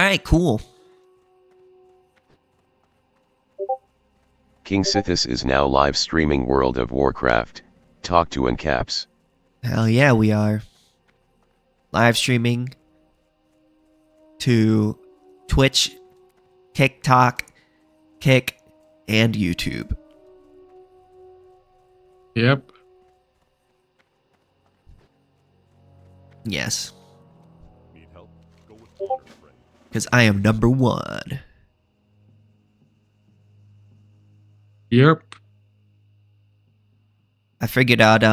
right, cool. KingSithis is now live streaming World of Warcraft. Talk to AnCaps. Hell yeah, we are. Live streaming to Twitch, TikTok, Kick, and YouTube. Yep. Yes. Because I am number one. Yep. I figured out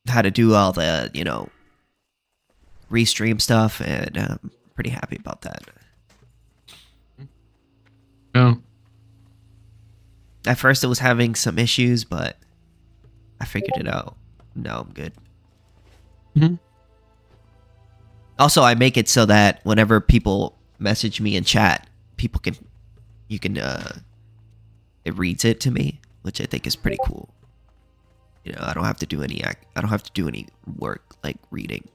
how to do all the, restream stuff, and I'm pretty happy about that. Yeah. At first it was having some issues, but I figured it out. Now I'm good. Mm-hmm. Also, I make it so that whenever people message me in chat, it reads it to me, which I think is pretty cool. I don't have to do any work like reading,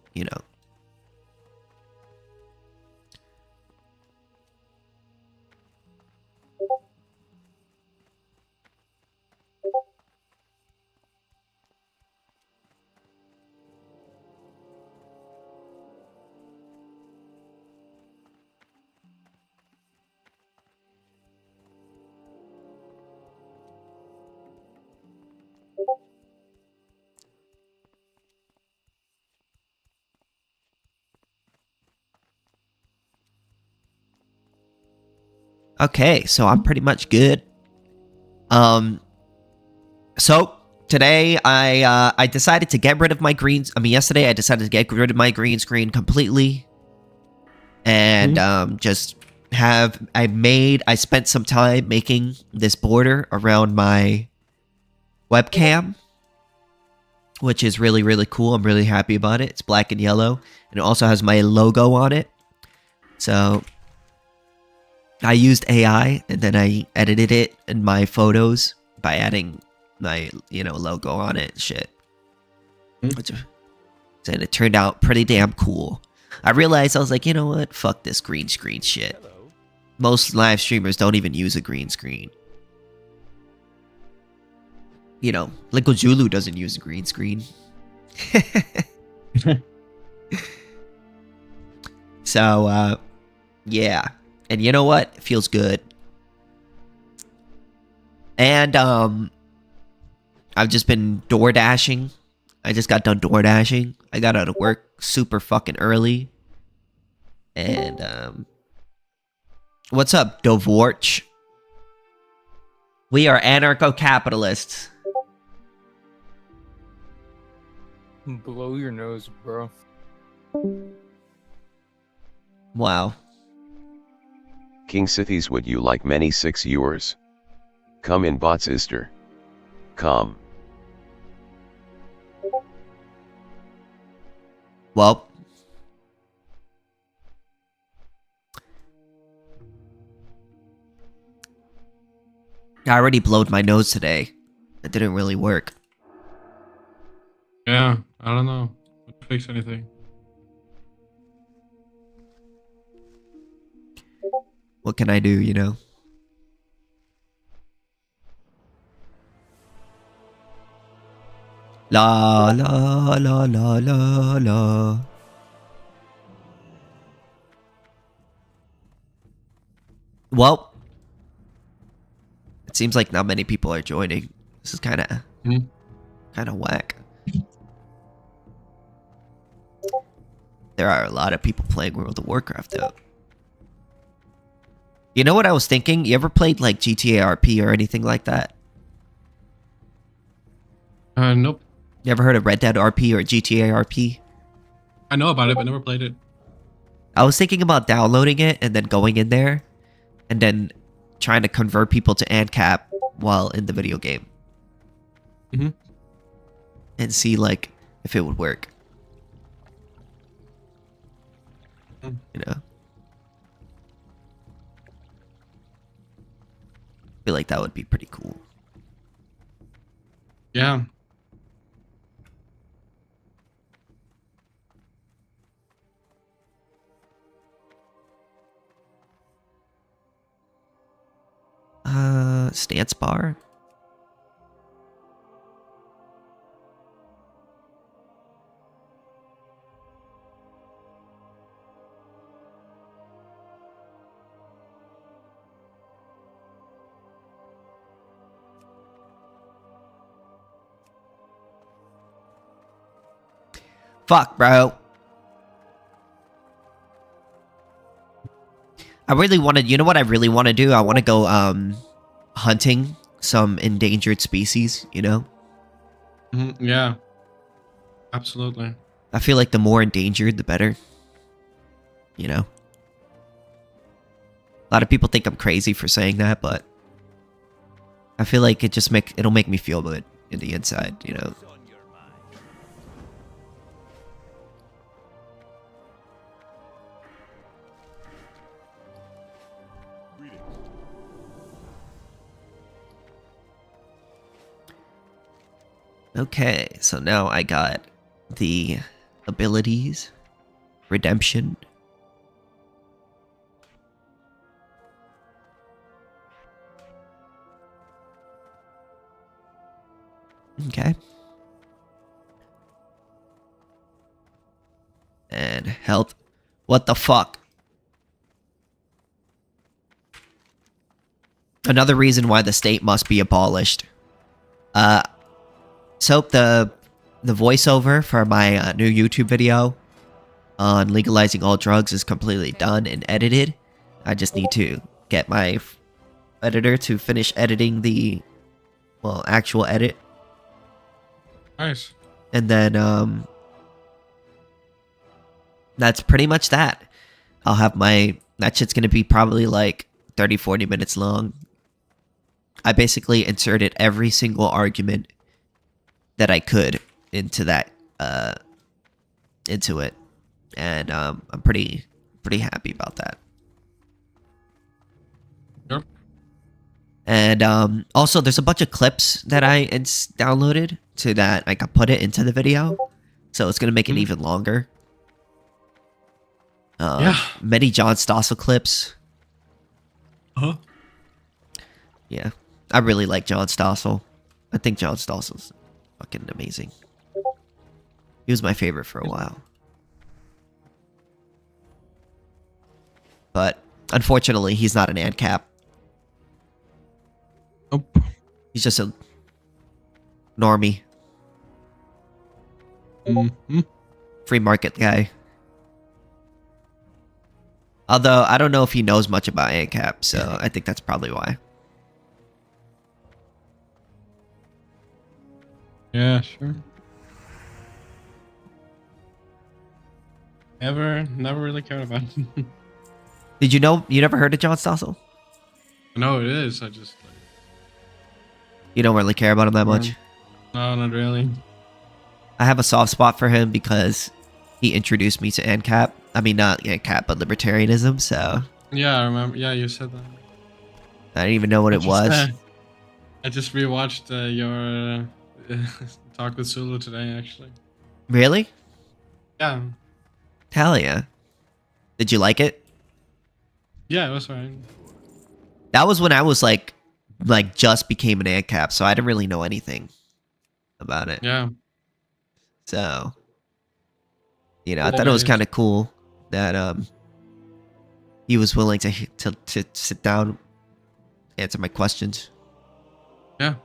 Okay, so I'm pretty much good. So today I decided to get rid of my greens. Yesterday I decided to get rid of my green screen completely, and I spent some time making this border around my webcam, which is really, really cool. I'm really happy about it. It's black and yellow, and it also has my logo on it. So I used AI, and then I edited it in my photos by adding my, logo on it and shit. And it turned out pretty damn cool. I realized, I was like, you know what? Fuck this green screen shit. Most live streamers don't even use a green screen. Liquid Zulu doesn't use a green screen. So, yeah. And you know what? It feels good. And, I've just been door dashing. I just got done door dashing. I got out of work super fucking early. And, what's up, Dovorch? We are anarcho-capitalists. Blow your nose, bro. Wow. KingSithis, would you like many 6 yours? Come in bots Easter. Come. Well. I already blowed my nose today. It didn't really work. Yeah, I don't know. Don't fix anything. What can I do, La la la la la la. Well, it seems like not many people are joining. This is kind of whack. There are a lot of people playing World of Warcraft though. You know what I was thinking? You ever played like GTA RP or anything like that? Nope. You ever heard of Red Dead RP or GTA RP? I know about it, but never played it. I was thinking about downloading it and then going in there and then trying to convert people to AnCap while in the video game. Mm-hmm. And see like if it would work. I feel like that would be pretty cool. Yeah. Stance bar. Fuck, bro. I really want to, you know what I really want to do? I want to go, hunting some endangered species, you know? Yeah. Absolutely. I feel like the more endangered, the better. You know? A lot of people think I'm crazy for saying that, but I feel like it'll make me feel good in the inside, you know? Okay, so now I got the abilities, redemption. Okay. And health. What the fuck? Another reason why the state must be abolished. So the voiceover for my new YouTube video on legalizing all drugs is completely done and edited. I just need to get my editor to finish editing the, well, actual edit. Nice. And then, that's pretty much that. I'll have that shit's gonna be probably like 30, 40 minutes long. I basically inserted every single argument that I could into that, into it. And, I'm pretty happy about that. Yep. And, also there's a bunch of clips that I downloaded so that I could put it into the video. So it's gonna make it even longer. Yeah. Many John Stossel clips. Huh? Yeah. I really like John Stossel. I think John Stossel's fucking amazing. He was my favorite for a while. But unfortunately, he's not an AnCap. Nope. He's just a normie. Free market guy. Although, I don't know if he knows much about AnCap, so I think that's probably why. Yeah, sure. Never really cared about it. Did you know, you never heard of John Stossel? No, it is. I just like, You don't really care about him that much? no, not really. I have a soft spot for him because he introduced me to AnCap. I mean, not AnCap, but libertarianism, so Yeah, I remember. Yeah, you said that. I didn't even know what it was. I just rewatched your talk with Sulu today, actually. Really? Yeah. Hell yeah. Did you like it? Yeah, it was fine. That was when I was like just became an AnCap, so I didn't really know anything about it. Yeah. So, you know, I thought it was kind of cool that he was willing to sit down, answer my questions. Yeah.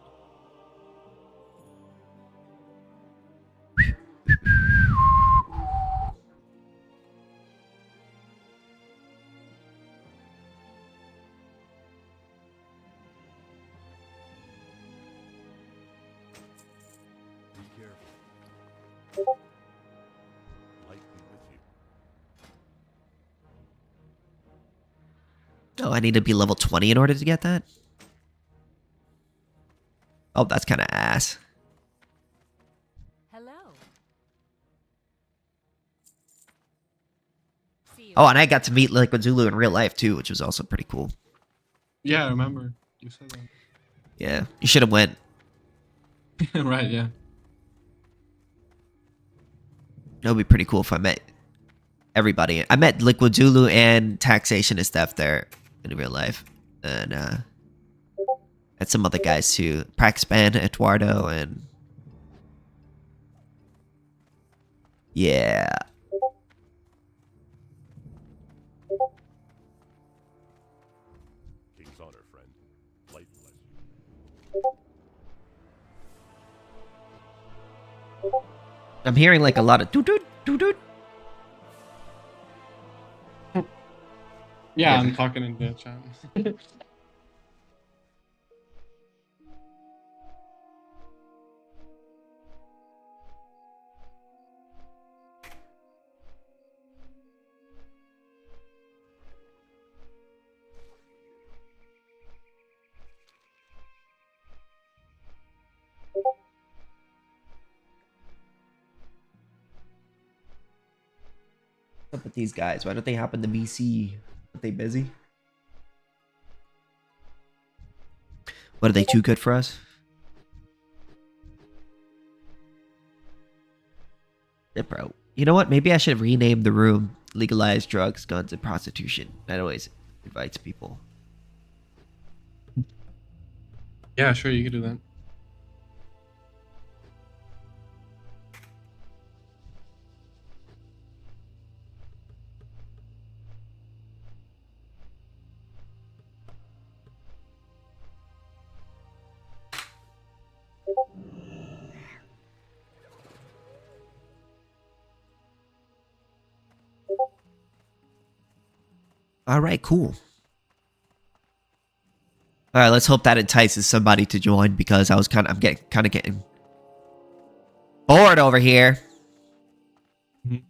Oh, I need to be level 20 in order to get that? Oh, that's kind of ass. Hello. See you. Oh, and I got to meet Liquid Zulu in real life too, which was also pretty cool. Yeah, I remember. You said Yeah, you should have went. that. Right, yeah. It would be pretty cool if I met everybody. I met Liquid Zulu and Taxation is Theft there in real life. And And some other guys too. Praxpan, Eduardo, and... Yeah. King's honor, friend. Light bless you. I'm hearing like a lot of doo-doo, doo-doo. Yeah, I'm talking in the chat. What's up with these guys? Why don't they hop in the BC? Are they busy? What, are they too good for us? Yeah, bro. You know what? Maybe I should rename the room Legalize Drugs, Guns, and Prostitution. That always invites people. Yeah, sure, you can do that. All right, cool. All right, let's hope that entices somebody to join because I'm getting bored over here. Mhm.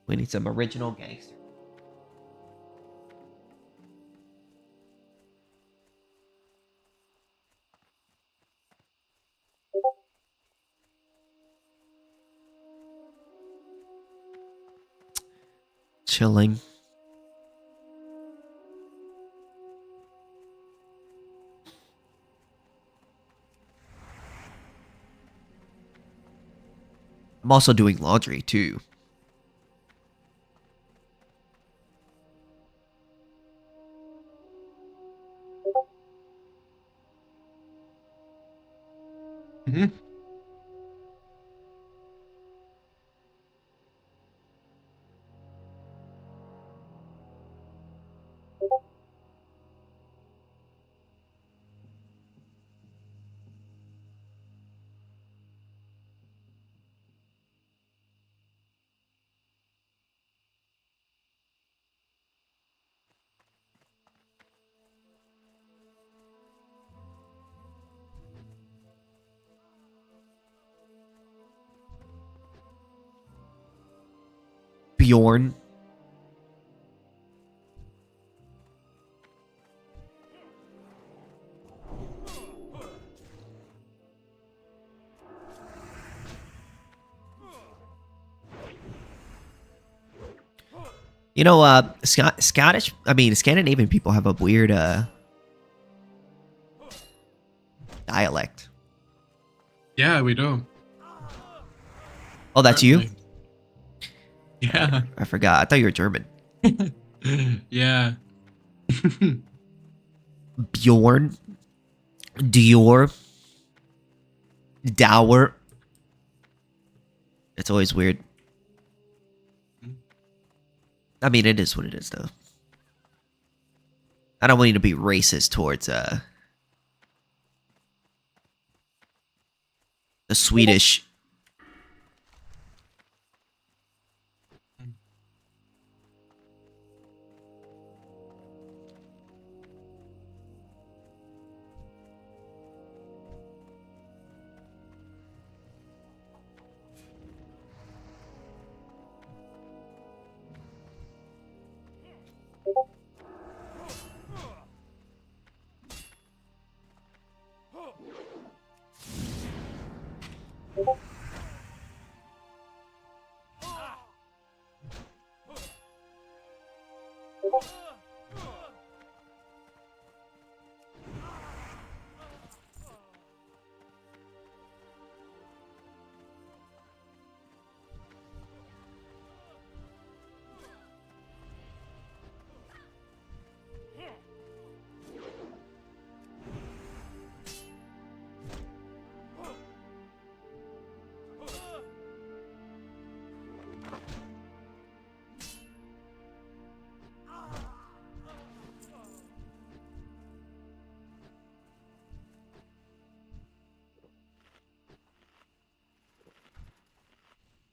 We need some original gangster. Chilling. I'm also doing laundry too. Mhm. Bjorn. You know, Scandinavian people have a weird dialect. Yeah, we do. Oh, that's you? Certainly. Yeah. I forgot. I thought you were German. Yeah. Bjorn. Dior. Dower. It's always weird. I mean, it is what it is, though. I don't want you to be racist towards the Swedish.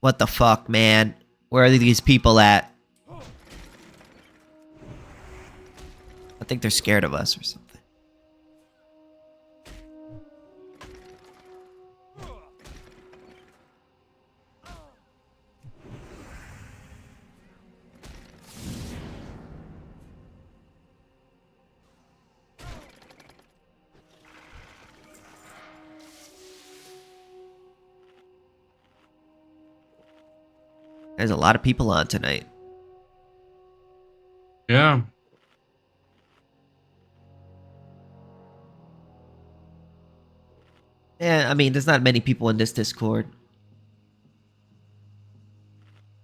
What the fuck, man? Where are these people at? I think they're scared of us or something. There's a lot of people on tonight. Yeah. Yeah, I mean, there's not many people in this Discord.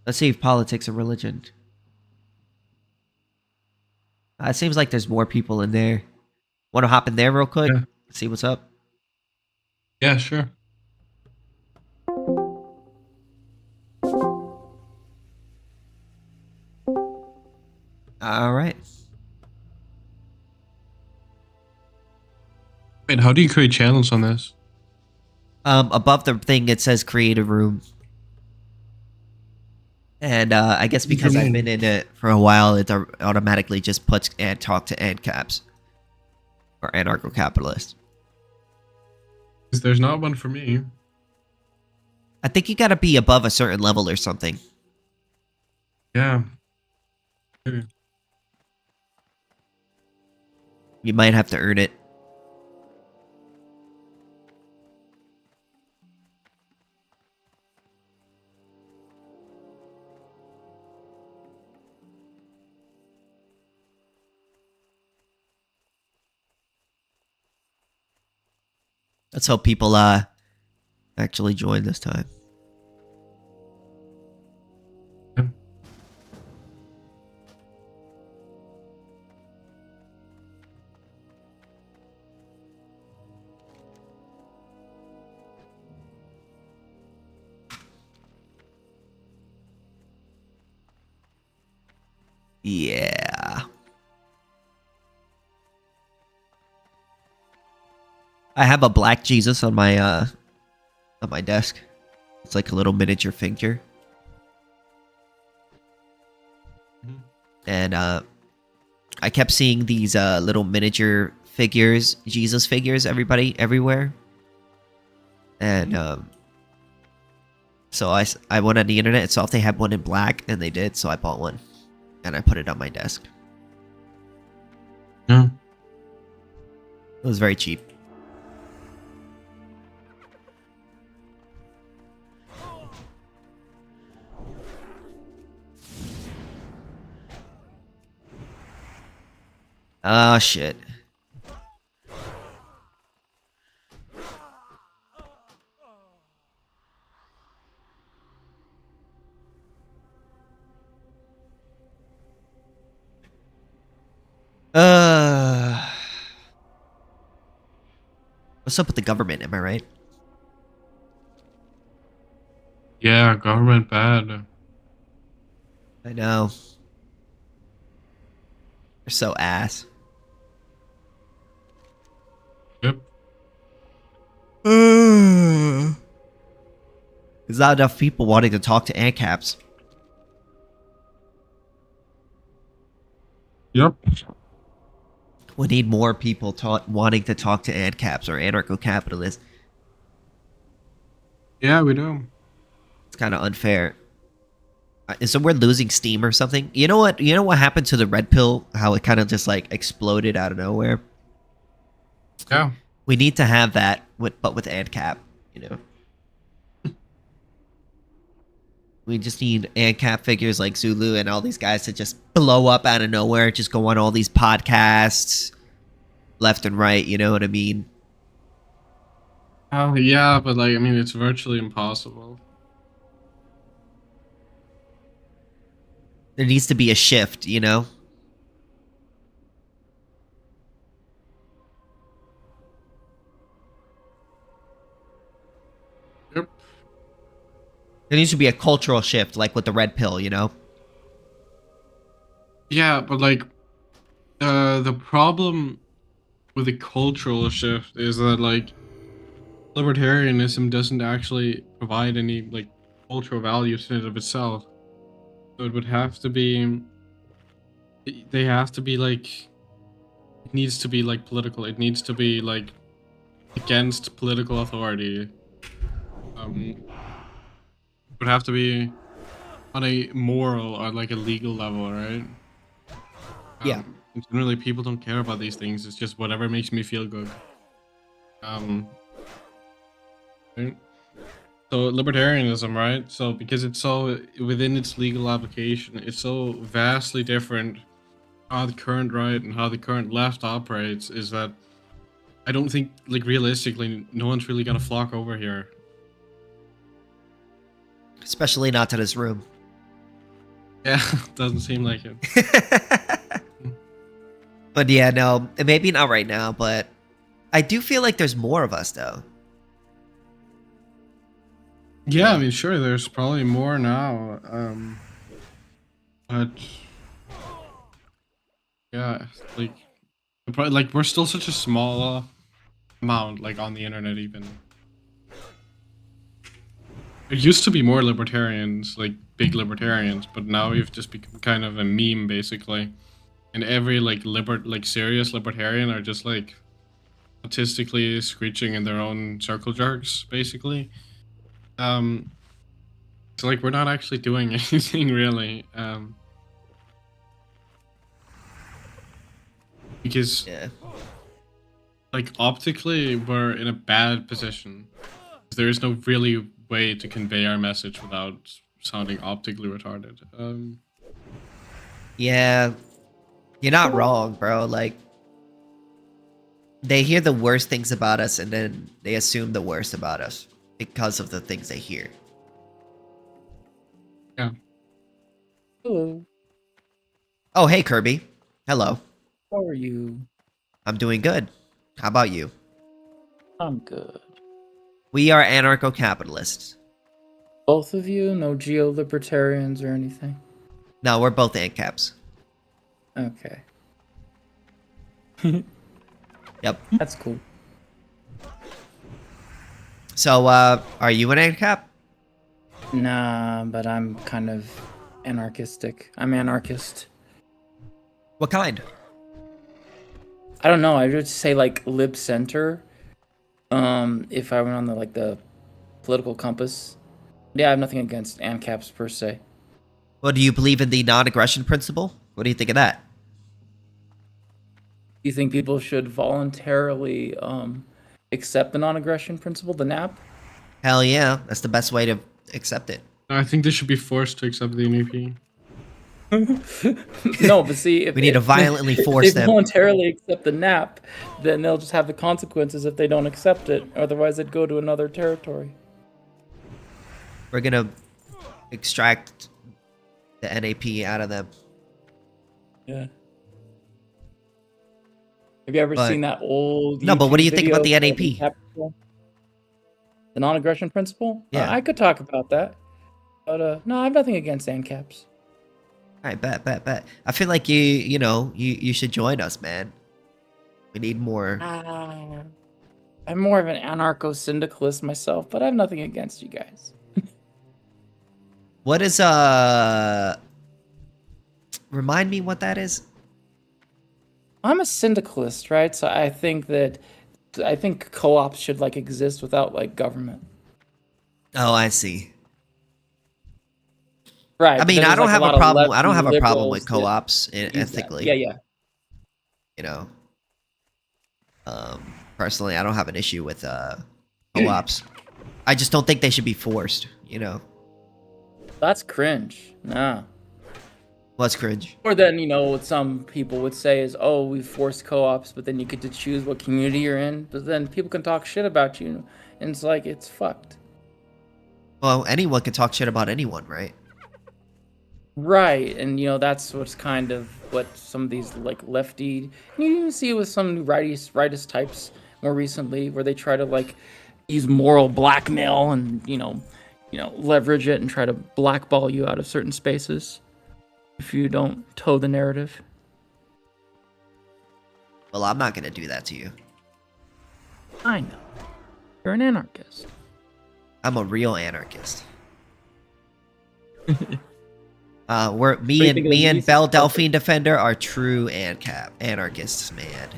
Let's see if politics or religion. It seems like there's more people in there. Want to hop in there real quick? Yeah. See what's up? Yeah, sure. All right. Wait, how do you create channels on this? Above the thing it says create a room. And I guess because I've been in it for a while, it automatically just puts and talk to AnCaps or anarcho-capitalist. 'Cause there's not one for me. I think you gotta be above a certain level or something. Yeah. Maybe. You might have to earn it. Let's hope people actually join this time. Yeah. Yeah. I have a black Jesus on my desk. It's like a little miniature figure. Mhm. And I kept seeing these little miniature figures, Jesus figures, everywhere. And so I went on the internet and saw if they had one in black, and they did, so I bought one. And I put it on my desk. Yeah. It was very cheap. Oh, shit. What's up with the government, am I right? Yeah, government bad. I know. They're so ass. Yep. There's not enough people wanting to talk to AnCaps. Yep. We need more people wanting to talk to AnCaps or anarcho-capitalists. Yeah, we do. It's kind of unfair. So we're losing steam or something. You know what? You know what happened to the red pill? How it kind of just like exploded out of nowhere. Yeah. We need to have that, but with ANCAP. You know. We just need ANCAP figures like Zulu and all these guys to just blow up out of nowhere, just go on all these podcasts, left and right. You know what I mean? Oh, yeah, but like, I mean, it's virtually impossible. There needs to be a shift, you know? Yep. There needs to be a cultural shift, like with the red pill, you know? Yeah, but like, the problem with the cultural shift is that like, libertarianism doesn't actually provide any like cultural values in and of itself. So it would have to be. They have to be like. It needs to be like political. It needs to be like against political authority. It would have to be on a moral or like a legal level, right? Yeah. And generally, people don't care about these things. It's just whatever makes me feel good. Right? So libertarianism, right? So because it's so within its legal application, it's so vastly different how the current right and how the current left operates. Is that I don't think, like, realistically, no one's really gonna flock over here. Especially not to this room. Yeah, doesn't seem like it. But yeah, no, maybe not right now, but I do feel like there's more of us, though. Yeah, I mean, sure, there's probably more now. But yeah, like we're still such a small amount, like on the internet even. There used to be more libertarians, like big libertarians, but now we've just become kind of a meme, basically. And every like serious libertarian are just like statistically screeching in their own circle jerks, basically. So like we're not actually doing anything really. Because Yeah. like optically we're in a bad position. There is no really way to convey our message without sounding optically retarded. Yeah. You're not wrong, bro. Like, they hear the worst things about us and then they assume the worst about us because of the things they hear. Yeah. Hello. Oh, hey, Kirby. Hello. How are you? I'm doing good. How about you? I'm good. We are anarcho-capitalists. Both of you? No geo-libertarians or anything? No, we're both AnCaps. Okay. Yep. That's cool. So, are you an AnCap? Nah, but I'm kind of anarchistic. I'm anarchist. What kind? I don't know. I would say like lib center. If I went on the political compass. Yeah, I have nothing against AnCaps per se. Well, do you believe in the non-aggression principle? What do you think of that? Do you think people should voluntarily accept the non-aggression principle, the NAP? Hell yeah, that's the best way to accept it. I think they should be forced to accept the NEP. No, but see, if We need to violently force if they them. voluntarily accept the NAP, then they'll just have the consequences if they don't accept it. Otherwise, they'd go to another territory. We're gonna extract the NAP out of them. Yeah. Have you ever But- seen that old? No, but what do you YouTube think about the video NAP? called The non-aggression principle? Yeah. I could talk about that. But no, I have nothing against AnCaps. All right, bet. I feel like you should join us, man. We need more. I'm more of an anarcho-syndicalist myself, but I have nothing against you guys. What is remind me what that is? I'm a syndicalist, right? So I think co-ops should like exist without like government. Oh, I see. Right. I mean, because I don't there's, have like, a lot of problem. I don't have lefty a problem with liberals that co-ops use that. ethically. Yeah. You know, personally, I don't have an issue with co-ops. I just don't think they should be forced. You know, That's cringe. Nah. what's cringe? Or then, what some people would say is, oh, we forced co-ops, but then you get to choose what community you're in. But then people can talk shit about you, and it's like, it's fucked. Well, anyone can talk shit about anyone, right? Right, and that's what's kind of what some of these like lefty. You even see it with some rightist types more recently, where they try to like use moral blackmail and leverage it and try to blackball you out of certain spaces if you don't toe the narrative. Well, I'm not gonna do that to you. I know, you're an anarchist. I'm a real anarchist. We're do you think of me the and least Bell perfect? Delphine Defender are true ANCAP anarchists, man.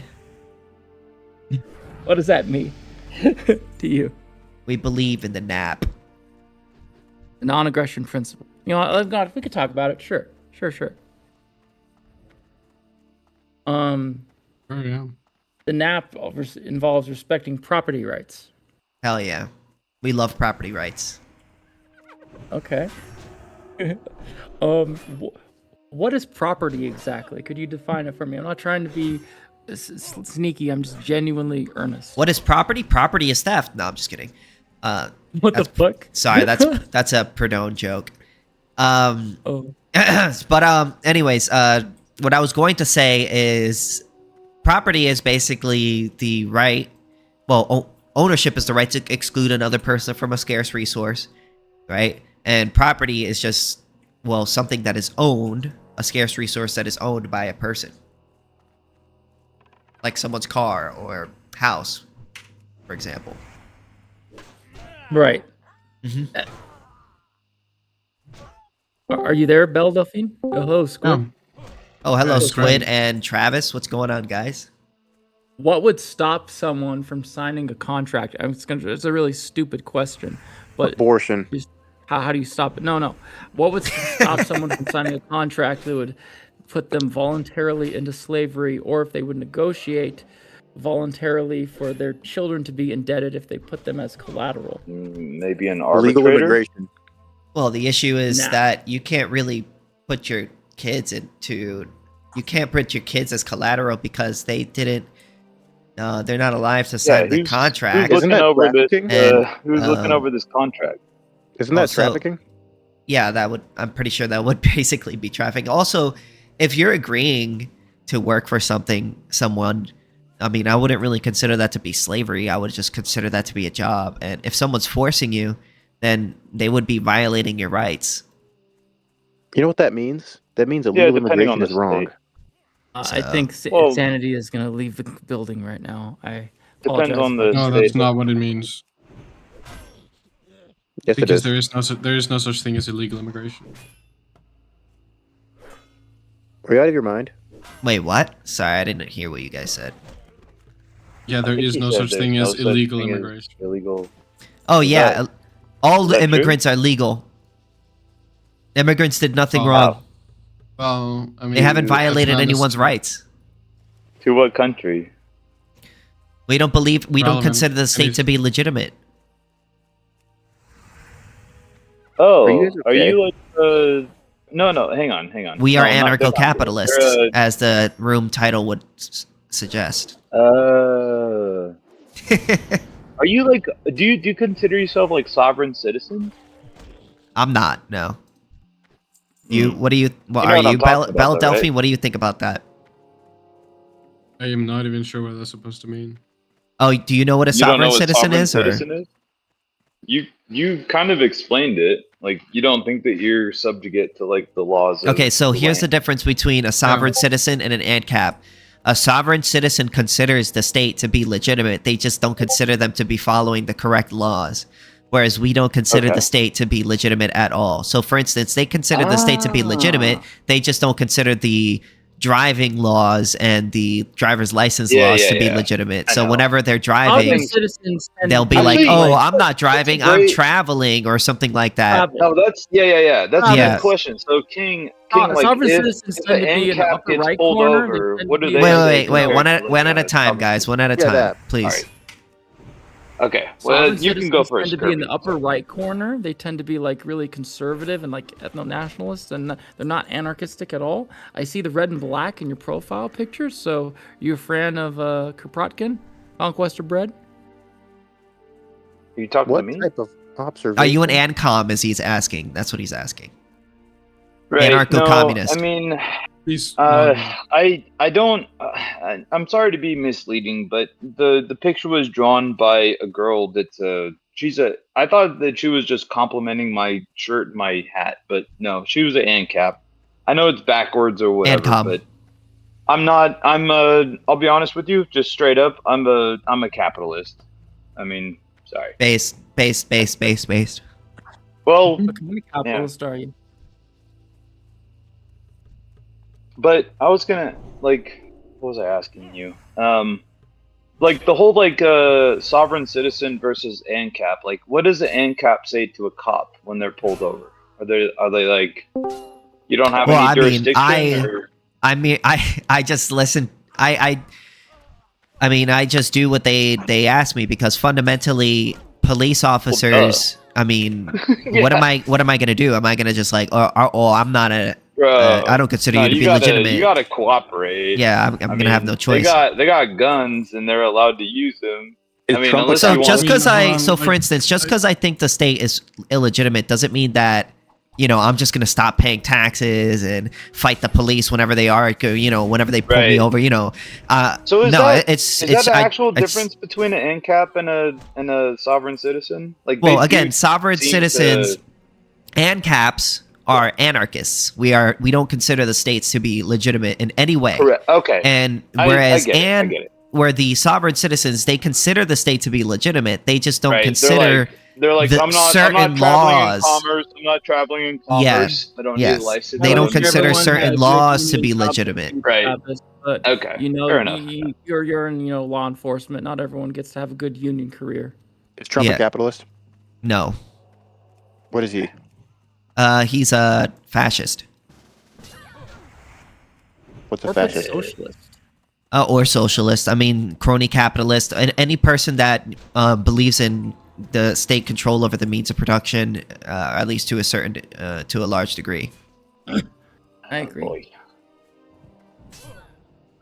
What does that mean to you? We believe in the nap. The non-aggression principle. You know, God, we could talk about it. Sure. Oh yeah. The NAP involves respecting property rights. Hell yeah. We love property rights. Okay. What is property exactly? Could you define it for me? I'm not trying to be sneaky. I'm just genuinely earnest. What is property? Property is theft. No, I'm just kidding. What the fuck? Sorry, that's a Perdone joke. Oh. But anyways, what I was going to say is property is basically the right. Well, ownership is the right to exclude another person from a scarce resource, right? And property is just, well, something that is owned, a scarce resource that is owned by a person, like someone's car or house, for example. Right. Mm-hmm. Are you there, Belle Delphine? Hello, Squid. Oh, hello, That's Squid right. and Travis. What's going on, guys? What would stop someone from signing a contract? It's a really stupid question, but Abortion. how do you stop it? No. What would stop someone from signing a contract that would put them voluntarily into slavery, or if they would negotiate voluntarily for their children to be indebted if they put them as collateral? Maybe an Illegal arbitrator. immigration. Well, the issue is Nah. that you can't really put your kids into. You can't put your kids as collateral because they didn't. They're not alive to sign the contract. Who's Isn't looking that over this? trafficking? And, Who's looking over this contract? Isn't that Also- trafficking? Yeah, that would. I'm pretty sure that would basically be trafficking. Also, if you're agreeing to work for someone, I mean, I wouldn't really consider that to be slavery. I would just consider that to be a job. And if someone's forcing you, then they would be violating your rights. You know what that means? That means Yeah, illegal depending on immigration the is wrong. state. I think Well- Insanity is going to leave the building right now. I Depends apologize. on the No, state. that's not what it means. Yes, it Because is. there is no such thing as illegal immigration. Are you out of your mind? Wait, what? Sorry, I didn't hear what you guys said. Yeah, I there think is he no said such there's thing no as such illegal thing as immigration. Illegal. Oh yeah, all is that true? immigrants are legal. Immigrants did nothing Oh. wrong. Well, I mean, They haven't that's violated not anyone's necessarily- rights. To what country? We don't don't Relevant. consider the It state is- to be legitimate. Oh, Are you guys are okay? you like No, hang on. We are No, not that. anarcho-capitalists, They're, as the room title would suggest. Are you like? Do you consider yourself like sovereign citizen? I'm not. No. You? What do you? What You know are what I'm you, talking about, Bell though, Delphine? right? What do you think about that? I am not even sure what that's supposed to mean. Oh, do you know what a You don't know sovereign what citizen sovereign is? Or citizen is? You kind of explained it. Like you don't think that you're subjugate to like the laws. Of okay, so here's the land. difference between a sovereign citizen and an ANCAP. A sovereign citizen considers the state to be legitimate. They just don't consider them to be following the correct laws. Whereas we don't consider Okay. the state to be legitimate at all. So, for instance, they consider the state to be legitimate. They just don't consider the driving laws and the driver's license Yeah, laws yeah, to be yeah. legitimate. I So know. whenever they're Sovereign driving, citizens tend they'll be to like, Actually, "Oh, I'm not driving. I'm great- traveling," or something like that. No, that's yeah. That's a Yeah. good question. So King, like, sovereign if, citizens if tend the to be in the ANCAP upper gets right pulled corner. over, They tend what to do be they? in- Wait, compared one to, at one at a like, time, sovereign guys. One at a Yeah, time, that. please. Alright. Okay, well, Sovereign you can go citizens first. tend to be in Kirby. the upper right corner. They tend to be like really conservative and like ethno-nationalists, and they're not anarchistic at all. I see the red and black in your profile picture. So, are you a fan of Kropotkin, Conquest of Bread? Are you talking What to me? type of observation? Are you an ANCOM? As he's asking. That's what he's asking. Right, Anarcho-communist. No, I mean, Please. I don't. I'm sorry to be misleading, but the picture was drawn by a girl that's I thought that she was just complimenting my shirt and my hat, but no, she was an ANCAP. I know it's backwards or whatever, ANCOM. but I'm not. I'll be honest with you, just straight up. I'm a capitalist. I mean, sorry. Based. Well, What kind of capitalist are you? But I was gonna like, what was I asking you? Like the whole like sovereign citizen versus ANCAP. Like, what does the ANCAP say to a cop when they're pulled over? Are they like, you don't have Well, any I mean, jurisdiction? Or... I just listen. I mean, I just do what they ask me because fundamentally, police officers. I mean, Yeah. what am I gonna do? Am I gonna just like, oh, I'm not a. Bro, I don't consider no, you to be legitimate. You gotta cooperate. Yeah, I'm I gonna have mean, no choice. They got guns and they're allowed to use them. Is I mean, Trump a unless So you want. just because like, for instance, just because I think the state is illegitimate doesn't mean that, you know, I'm just gonna stop paying taxes and fight the police whenever they are, you know, whenever they pull me Right. over, you know. So is no, that it's is that the actual it's- difference between an ANCAP and a sovereign citizen? Like, Well, they again, do sovereign seem citizens to- and caps are anarchists. We don't consider the states to be legitimate in any way. Correct. Okay. And I whereas get it, I and get it. where the sovereign citizens, they consider the state to be legitimate. They just don't Right. consider They're like, the I'm not certain traveling laws. in commerce. I'm not traveling in commerce. I don't need a yes. license. They I don't need consider a- certain laws to be legitimate. Right. But Okay. you know, Fair enough. you're in law enforcement. Not everyone gets to have a good union career. Is Trump Yeah. a capitalist? No. What is he? He's a fascist. What's a Corporate fascist? socialist. Or socialist. I mean, crony capitalist. Any person that believes in the state control over the means of production, at least to a large degree. I agree.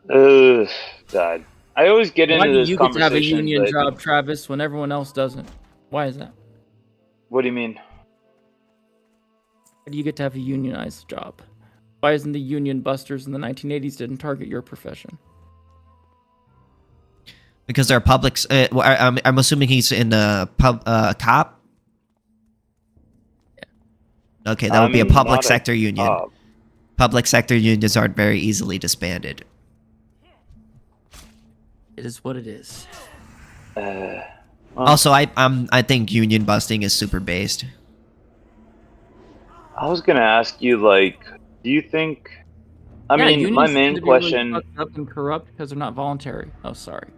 God. I always get Why into do this you get to have a conversation. union but- job, Travis, when everyone else doesn't? Why is that? What do you mean? Why do you get to have a unionized job? Why isn't the union busters in the 1980s didn't target your profession? Because they're public. I'm assuming he's in the cop. Okay, that would be a public not sector union. cop. Public sector unions aren't very easily disbanded. It is what it is. Also, I think union busting is super based. I was gonna ask you, like, do you think? I mean, unions my tend main to be really question. fucked up and corrupt because they're not voluntary. Oh, sorry.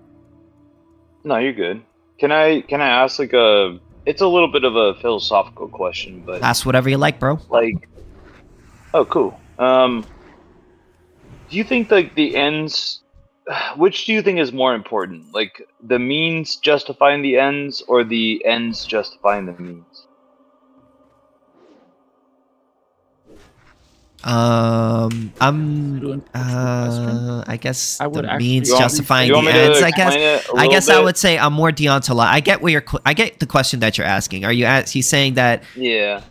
No, you're good. Can I ask like a? It's a little bit of a philosophical question, but Ask whatever you like, bro. like, oh, cool. Do you think like the ends? Which do you think is more important? Like the means justifying the ends, or the ends justifying the means? I guess I would the actually- means You want- justifying you want the me to ends. I explain it guess. a I little guess I bit? would say I'm more deontological. I get I get the question that you're asking. Are you he's saying that? Yeah.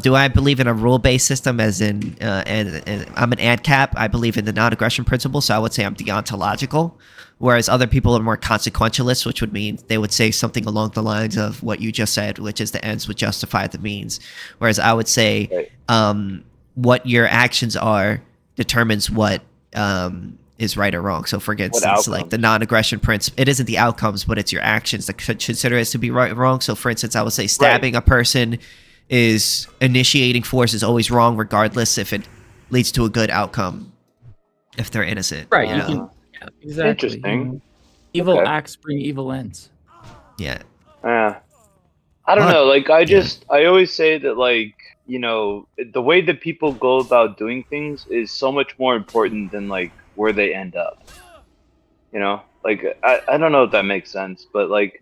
Do I believe in a rule-based system, as in, and I'm an ANCAP. I believe in the non-aggression principle, so I would say I'm deontological. Whereas other people are more consequentialist, which would mean they would say something along the lines of what you just said, which is the ends would justify the means. Whereas I would say, Right. what your actions are determines what is right or wrong. So, for instance, like the non-aggression principle, it isn't the outcomes, but it's your actions that could consider it to be right or wrong. So, for instance, I would say stabbing a person is initiating force is always wrong, regardless if it leads to a good outcome if they're innocent. Right. You You know? can, yeah, exactly. Interesting. Evil Okay. acts bring evil ends. Yeah. Yeah. I don't know. Like, I always say that, like, you know, the way that people go about doing things is so much more important than, like, where they end up. You know? Like, I don't know if that makes sense, but, like,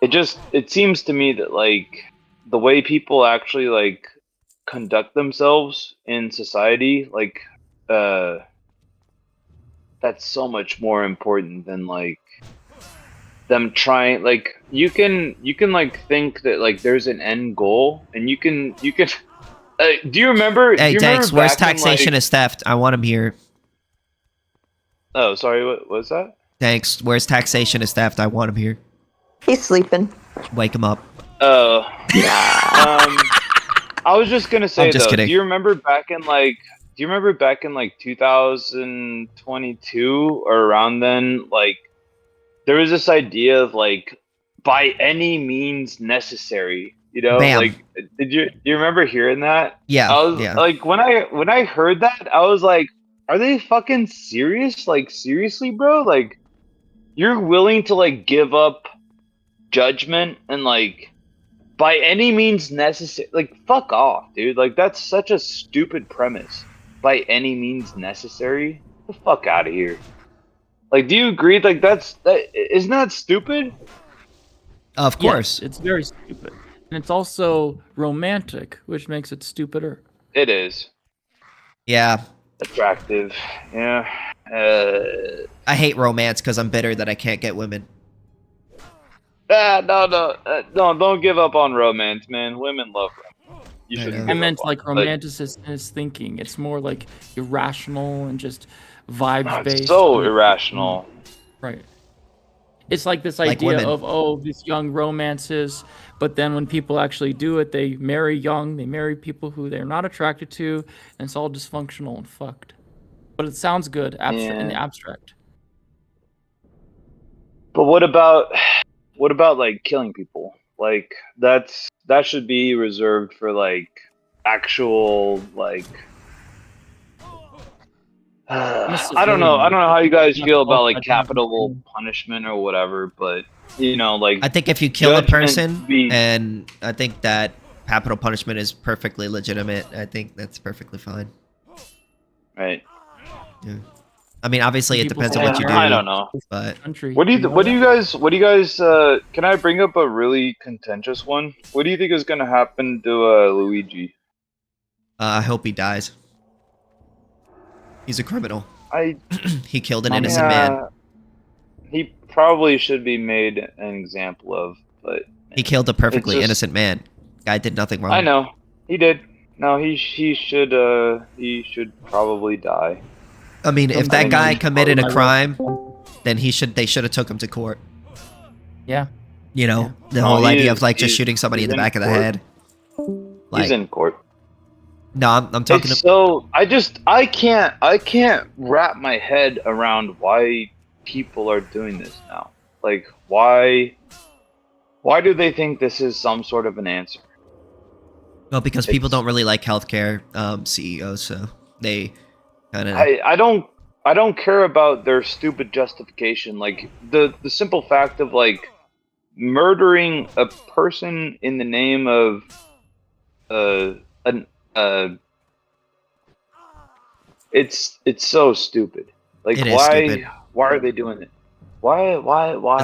it seems to me that, like, the way people actually, like, conduct themselves in society, like, that's so much more important than, like, them trying, like, you can like think that like there's an end goal, and you can do you remember Hey, thanks. Where's back in, taxation like- is theft? I want him here. Oh, sorry, what was that? Thanks. Where's taxation is theft? I want him here. He's sleeping. Wake him up. Oh. I was just gonna say, I'm just though, kidding. do you remember back in like 2022 or around then, like there was this idea of like by any means necessary. You know, Bam. like, do you remember hearing that? Yeah, I was yeah. like, when I heard that, I was like, are they fucking serious? Like, seriously, bro? Like, you're willing to like give up judgment and like by any means necessary? Like, fuck off, dude. Like, that's such a stupid premise. By any means necessary? Get the fuck out of here. Like, do you agree? Like, isn't that stupid? Of course. Yes, it's very stupid. And it's also romantic, which makes it stupider. It is Yeah. attractive. Yeah. I hate romance because I'm bitter that I can't get women. No, don't give up on romance, man. Women love romance. You I shouldn't. know. I give meant up on like it. romanticist thinking. It's more like irrational and just vibes based. It's so irrational. Right. It's like this Like idea women. of these young romances, but then when people actually do it, they marry young, they marry people who they're not attracted to, and it's all dysfunctional and fucked. But it sounds good in the abstract. But what about like killing people? Like that should be reserved for like actual like I don't know how you guys feel about like capital punishment or whatever, but you know, like I think if you kill a judgment person, be- and I think that capital punishment is perfectly legitimate. I think that's perfectly fine. right. Yeah. I mean, obviously it People depends on say what you do. I don't know. But Country. What do you guys can I bring up a really contentious one? What do you think is gonna happen to Luigi? I hope he dies. He's a criminal. I He killed an innocent man. He probably should be made an example of, but He killed a perfectly just- innocent man. Guy did nothing wrong. I know he did. No, he should probably die. I mean, if that Sometimes guy he's committed a probably crime, then they should have took him to court. Yeah. You know, Yeah. the No, whole he idea is- of like just he's- shooting somebody in he's the in back of the court. head. Like, He's in court. no, I'm talking. It's so I can't wrap my head around why people are doing this now. Like why do they think this is some sort of an answer? Well, because people it's- don't really like healthcare CEOs, so they kind of. I don't care about their stupid justification. Like the simple fact of like murdering a person in the name of it's so stupid. Like It is why stupid. why are they doing it? Why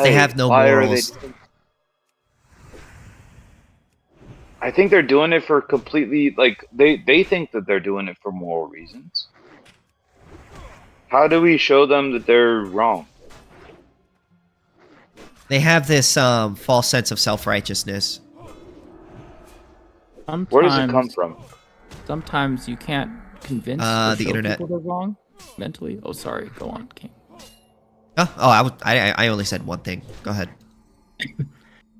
they have no why are morals. they I think they're doing it for completely like they think that they're doing it for moral reasons. How do we show them that they're wrong? They have this false sense of self-righteousness. Where does it come from? Sometimes you can't convince or The show internet. people they're wrong mentally. Oh, sorry. Go on, King. I only said one thing. Go ahead.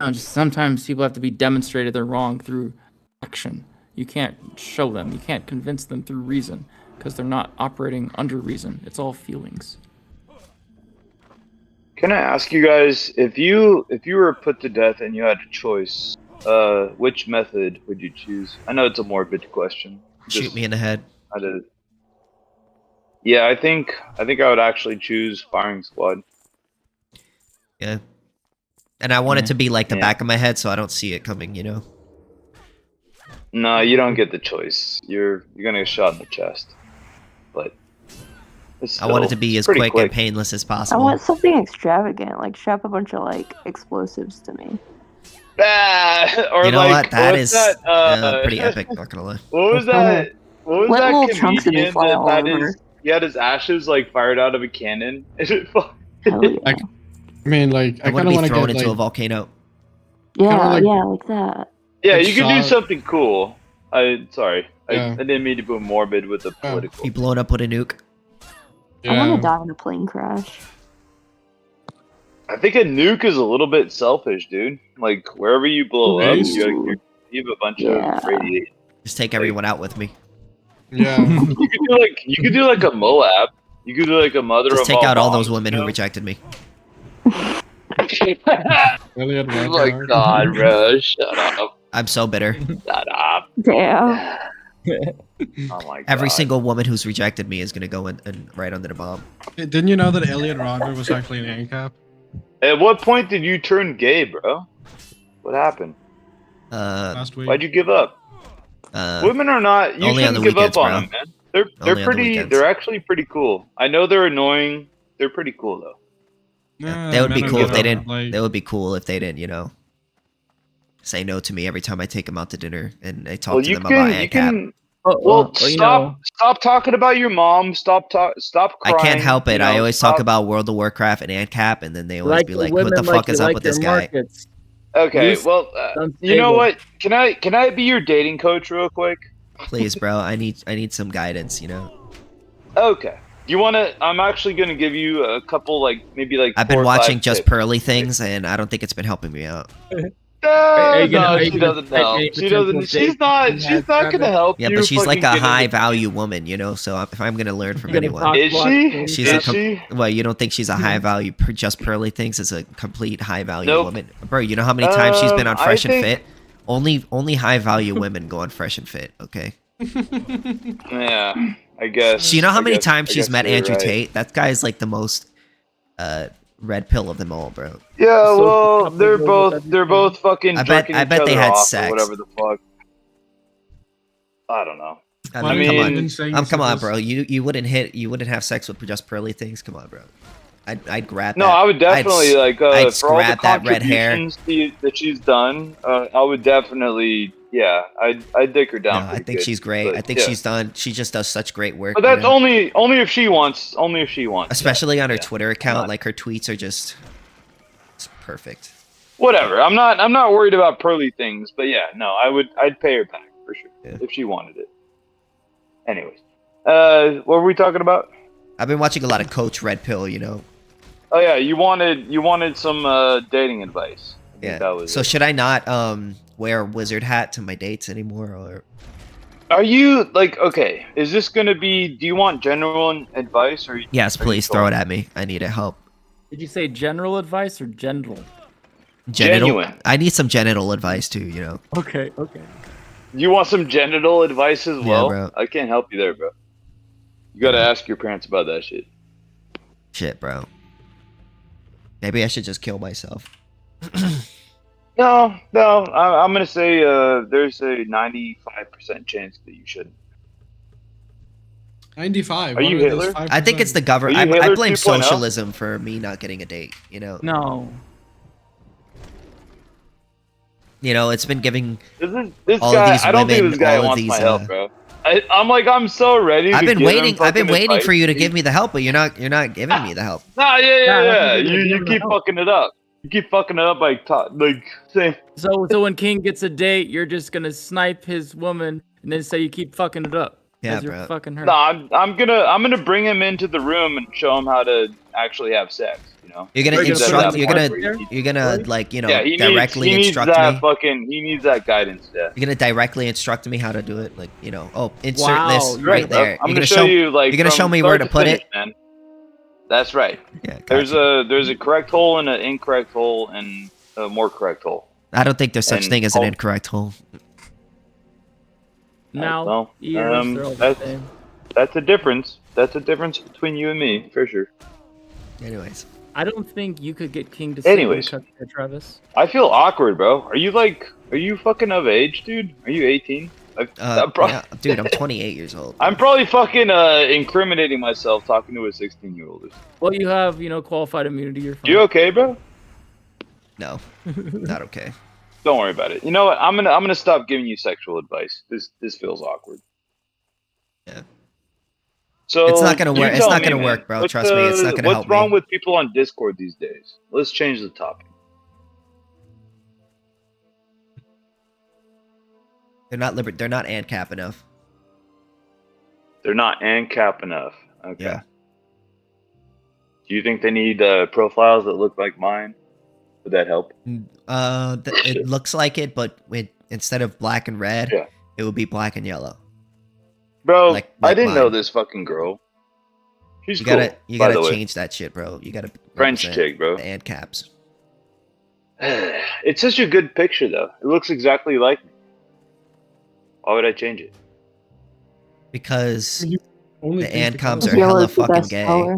No, just sometimes people have to be demonstrated they're wrong through action. You can't show them. You can't convince them through reason because they're not operating under reason. It's all feelings. Can I ask you guys if you were put to death and you had a choice, which method would you choose? I know it's a morbid question. Shoot me in the head. Yeah, I think I would actually choose firing squad. Yeah. And I want it to be like the Yeah. back of my head so I don't see it coming, you know? No, you don't get the choice. You're gonna get shot in the chest. But it's I want it still- to be it's as pretty quick and painless as I possible. want something extravagant, like strap a bunch of like explosives to me. Or You know like, what? That what's is that, pretty epic, not gonna lie. What was that? What was Let that little chunks of me comedian fly that all had over. he had his ashes like fired out of a cannon? Is it fun? Hell yeah. I mean, like, I I want kind to of be want to thrown get into a like, volcano. Yeah, like- yeah, like that. Yeah, Like you could do shot- something cool. Sorry, Yeah. I didn't mean to go morbid with the political. Be blown up with a nuke. I want yeah. to die in a plane crash. I think a nuke is a little bit selfish, dude. Like wherever you blow up, Ooh. you have a bunch Yeah. of radiation. Just take everyone out with me. Yeah. You could do like a Moab. You could do like a mother Just of take all out all bombs, those women you who know? rejected me. Elliot Oh my Rodger. god, bro! Shut up! I'm so bitter. Shut up! Damn. Oh my god! Every single woman who's rejected me is gonna go in and right under the bomb. Didn't you know that Elliot Rodger was actually an ANCAP? At what point did you turn gay, bro? What happened? Last week. Why'd you give up? Women are not. You only on shouldn't the give up weekends, on bro. them, man. They're Only on the pretty. weekends. They're actually pretty cool. I know they're annoying. They're pretty cool though. Nah, They would be men cool are if they gonna, didn't. like- They would be cool if they didn't, you know, say no to me every time I take them out to dinner and I talk Well, to you them about can. You ANCAP. can. Well, Well, you stop. know, Stop talking about your mom. Stop I crying. can't help it. you know, I always stop- talk about World of Warcraft and ANCAP, and then they always like be the like, "What women the like fuck is you up like with your this guy?" markets. Okay, Loose, well, you know unstable. what? Can I be your dating coach real quick? Please, bro. I need some guidance. You know, Okay. You want to? I'm actually gonna give you a couple, like maybe like. I've 4 been or watching 5 Just tips. Pearly things, and I don't think it's been helping me out. No, you gonna- no, are you she gonna doesn't set help. any She doesn't. potential She's dates not. you She's have, not gonna Travis? help Yeah, you. but she's like fucking a get into high the- value woman, you know. So if I'm gonna learn from You gonna anyone, talk Is about she? things she's Is a that- she? well, you don't think she's a high value? Just Pearly thinks is a complete high value Nope. woman, bro. You know how many times she's been on I Fresh and think- Fit? Only high value women go on Fresh and Fit. Okay. Yeah, I guess. So you know how I many guess- times I she's guess met you're Andrew right. Tate? That guy is like the most red pill of them all, bro. Yeah, So well, couple they're goes both with they're everything. both fucking I bet- jerking I bet each they other had off sex. or whatever the fuck. I don't know. I Why mean, did come you on, even say come on, Sithis? bro. You wouldn't have sex with just Pearly things. Come on, bro. I'd grab No, that. I would definitely I'd for all the scrap that red hair. contributions that she's done. I would definitely, yeah, I'd dick her down. No, I pretty think good, she's great. but, I think yeah. she's done. She just does such great work. But you that's know? only if she wants. Only if she wants. Especially on her yeah. Twitter account, not- like her tweets are just it's perfect. Whatever. I'm not worried about pearly things, but yeah, no, I'd pay her back for sure Yeah. if she wanted it. Anyways, what were we talking about? I've been watching a lot of Coach Red Pill, you know. Oh yeah, you wanted some dating advice. I think Yeah. That was So it. should I not wear a wizard hat to my dates anymore, or Are you like okay? Is this gonna be? Do you want general advice or? yes, are you please throw sure? it at me. I need help. Did you say general advice or genital? Genital. Genuine. I need some genital advice too. You know. Okay, okay. You want some genital advice as Yeah, well? bro. I can't help you there, bro. You gotta ask your parents about that shit. Shit, bro. Maybe I should just kill myself. No, I'm gonna say there's a 95% chance that you shouldn't. 95. Are you what Hitler? this I think it's the 5%? government. Are you I Hitler blame 2.0? socialism for me not getting a date. You know. No. You know, it's been giving. This All of guy. these I don't think women, this guy all of wants these, my help, bro. I'm so ready. I've to been give him waiting. I've been fucking waiting advice. for you to give me the help, but you're not giving me the help. Nah, Yeah, yeah. I think you're You giving keep help. fucking it up. You keep fucking it up like saying. So when King gets a date, you're just gonna snipe his woman and then say you keep fucking it up. Yeah, as you're bro. fucking her. No, I'm gonna bring him into the room and show him how to actually have sex. You know. You're gonna You're gonna instruct. put You're him gonna. on the board You're gonna there? like you know Yeah, he directly needs instruct that me. fucking. He needs that guidance. Yeah. You're gonna directly instruct me how to do it. Like you know. Oh, insert Wow, this you're right Right, bro. there. I'm You're gonna show you like. you're gonna show from me where start to put finish, it? man. That's right. Yeah. There's gotcha. a correct hole and an incorrect hole and a more correct hole. I don't think there's such and thing as an all- incorrect hole. No. Well, ears, they're all the that's- same. That's a difference. That's a difference between you and me, for sure. Anyways. I don't think you could get King to say Anyways. Travis. I feel awkward, bro. Are you fucking of age, dude? Are you 18? Yeah, dude, I'm 28 years old. I'm probably fucking incriminating myself talking to a 16-year-old. Well, you have, qualified immunity. You're fine. You okay, bro? No, not okay. Don't worry about it. You know what? I'm gonna stop giving you sexual advice. This feels awkward. Yeah. So It's not gonna you work. It's tell not me, gonna man. work, bro. What's, Trust me, it's not gonna help What's wrong me. with people on Discord these days? Let's change the topic. They're not They're not ANCAP enough. They're not ANCAP enough. Okay. Yeah. Do you think they need profiles that look like mine? Would that help? It looks like it, but instead of black and red, Yeah. it would be black and yellow. Bro, Like I didn't know mine. this fucking girl. She's You cool. gotta by the gotta way. change that shit, bro. You gotta French represent chick, bro. the ANCAPs. It's such a good picture, though. It looks exactly like me. Why would I change it? Because Only the change the AnComs color. are Yellow hella is the fucking best gay. color.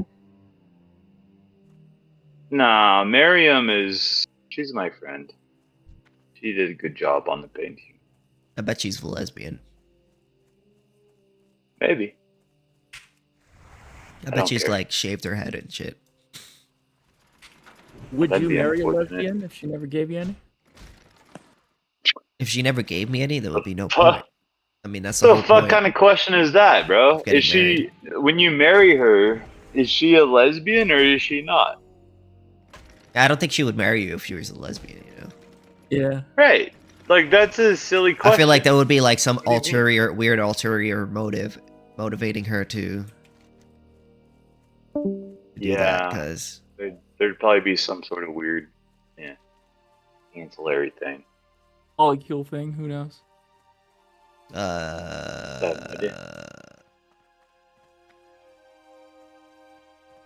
Nah, Miriam is. She's my friend. She did a good job on the painting. I bet she's a lesbian. Maybe. I bet don't she's care. like shaved her head and shit. Would That'd you be marry a unfortunate. lesbian if she never gave you any? If she never gave me any, there would be no Fuck. point. I mean, that's the What whole the fuck point. kind of question is that, bro? of getting Is she, when you marry her, is she a lesbian or is she not? I don't think she would marry you if she was a lesbian, you know? Yeah. Right. Like, that's a silly question. I feel like that would be like some What do you mean? ulterior, weird ulterior motive motivating her to do that, Yeah. because... There'd probably be some sort of weird, ancillary thing. Molecule thing, who knows?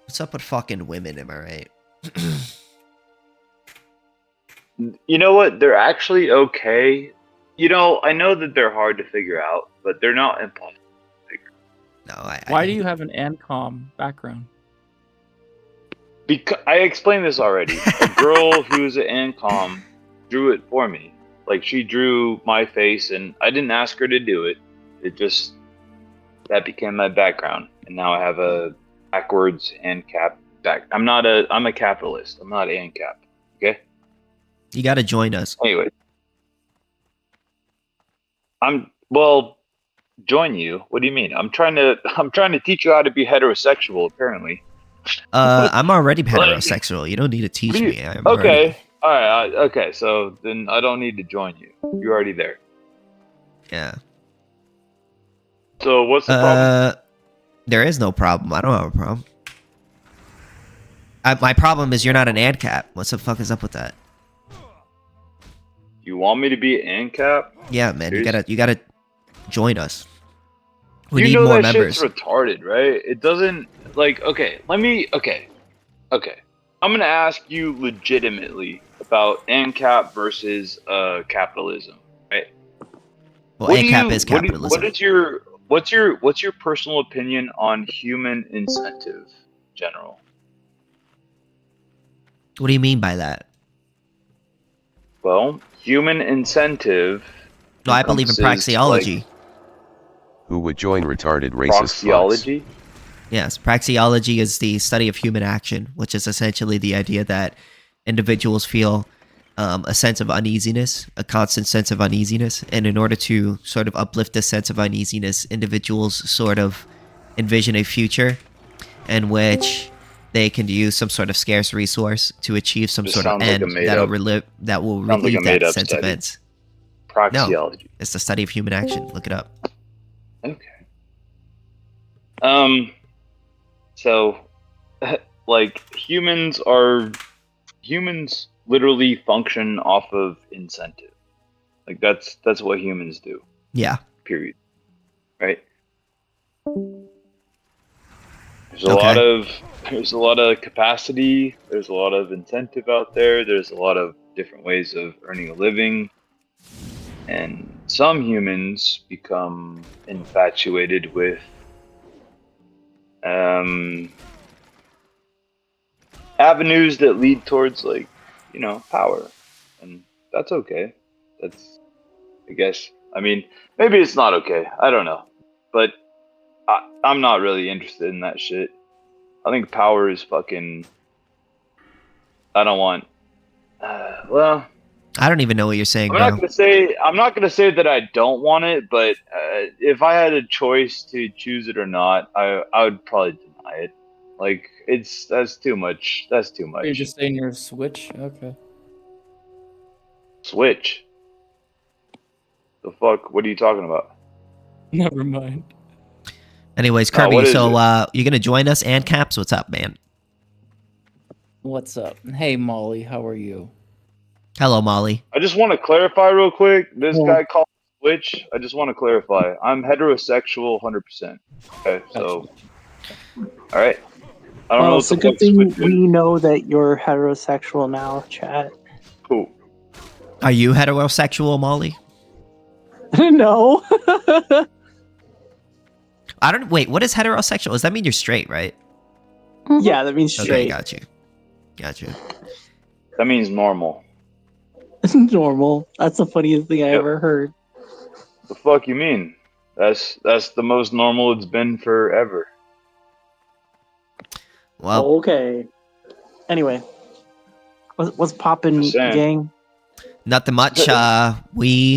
What's up with fucking women, am I right? You know what? They're actually okay. You know, I know that they're hard to figure out, but they're not impossible. No, Why do you have an ANCOM background? Because I explained this already. A girl who's an ANCOM drew it for me. Like, she drew my face, and I didn't ask her to do it. It just, that became my background. And now I have a backwards ANCAP back. I'm a capitalist. I'm not ANCAP. Okay? You gotta join us. Anyway. Join you? What do you mean? I'm trying to teach you how to be heterosexual, apparently. I'm already Like, heterosexual. You don't need to teach me. I'm okay. already- Alright, okay, so then I don't need to join you. You're already there. Yeah. So what's the problem? There is no problem. I don't have a problem. My problem is you're not an ANCAP. What the fuck is up with that? You want me to be an ANCAP? Yeah, man. Seriously? You gotta join us. We You need know more that members. shit's retarded, right? It doesn't, like, okay. I'm gonna ask you legitimately about ANCAP versus capitalism, right? Well, What do ANCAP you- is what do- capitalism. what's your personal opinion on human incentive in general? What do you mean by that? Well, human incentive. No, I believe in encompasses, praxeology. like, Who would join retarded racist fucks? Proxyology? Yes, praxeology is the study of human action, which is essentially the idea that individuals feel a sense of uneasiness, a constant sense of uneasiness, and in order to sort of uplift this sense of uneasiness, individuals sort of envision a future in which they can use some sort of scarce resource to achieve some This sort of sounds like a end made-up- that will sounds like a relieve that made-up sense study. of ends. Praxeology. It's the study of human action. Look it up. Okay. So, like, humans literally function off of incentive. Like, that's what humans do. Yeah. Period. Right? There's a lot of capacity, there's a lot of incentive out there, there's a lot of different ways of earning a living. And some humans become infatuated with avenues that lead towards, like, power. And that's okay. That's, I guess, I mean, maybe it's not okay. I don't know. But I'm not really interested in that shit. I think power is fucking... I don't want... well... I don't even know what you're saying I'm now. not gonna say that I don't want it, but if I had a choice to choose it or not, I would probably deny it. Like, that's too much. That's too much. You're just saying you're a Switch? Okay. Switch. The fuck? What are you talking about? Never mind. Anyways, what Kirby, is so it? you're gonna join us, AnCaps? What's up, man? What's up? Hey, Molly, how are you? Hello, Molly. I just want to clarify real quick. This Yeah. guy called Switch. I just want to clarify. I'm heterosexual, 100%. Okay, so all right. I don't know Well, what it's a the good fuck thing Switch is. we know that you're heterosexual now, chat. Cool. Are you heterosexual, Molly? No. I don't. Wait, what is heterosexual? Does that mean you're straight, right? Yeah, that means Okay, straight. got you. Got you. That means normal. Normal. That's the funniest thing I Yep. ever heard. The fuck you mean? That's the most normal it's been forever. Well, Okay. Anyway, what's poppin', Just saying. gang? nothing much. I'm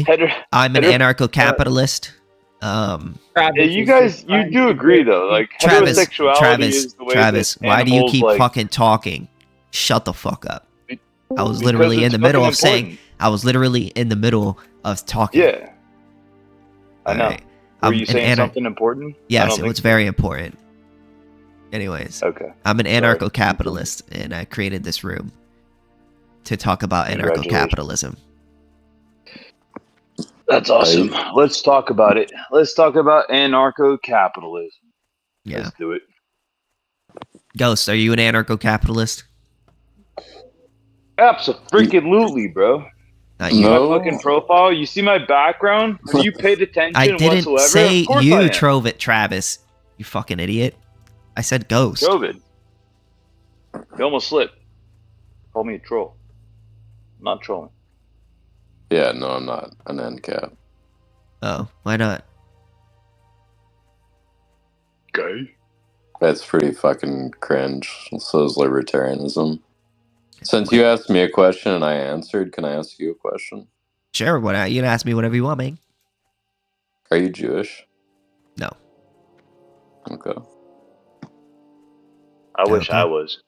Hetero- an hetero- anarcho-capitalist. Yeah, you guys, you do agree though. Like Travis, heterosexuality is the way Travis, that why do you animals, keep like, fucking talking? Shut the fuck up. I was because literally in it's the middle fucking of saying. important. I was literally in the middle of talking. Yeah, I know. Alright. Were I'm you an saying anar- something important? I Yes, don't it think was so. very important. Anyways, Okay. I'm an Sorry. anarcho-capitalist, and I created this room to talk about anarcho-capitalism. That's awesome. Let's talk about it. Let's talk about anarcho-capitalism. Yeah. Let's do it. Ghost, are you an anarcho-capitalist? Absolutely, bro. Not You you. see No. my fucking profile? You see my background? Have you paid attention I didn't whatsoever? say Of course you, I am. Travis. You fucking idiot. I said Ghost. COVID. You almost slipped. Call me a troll. I'm not trolling. Yeah, no, I'm not an AnCap. Oh, why not? Okay. That's pretty fucking cringe. So is libertarianism. Since you asked me a question and I answered, can I ask you a question? Sure, you can ask me whatever you want, man. Are you Jewish? No. Okay. I wish Okay. I was.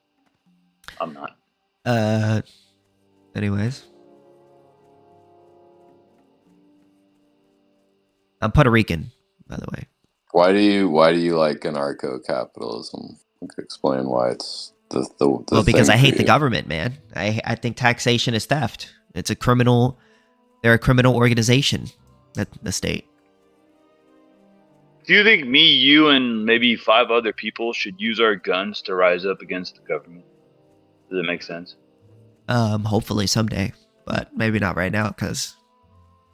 I'm not. Anyways. I'm Puerto Rican, by the way. Why do you like anarcho-capitalism? Explain why it's the Well, because thing I for hate the you. government, man. I think taxation is theft. It's a criminal. They're a criminal organization. The state. Do you think me, you, and maybe 5 other people should use our guns to rise up against the government? Does it make sense? Hopefully someday, but maybe not right now because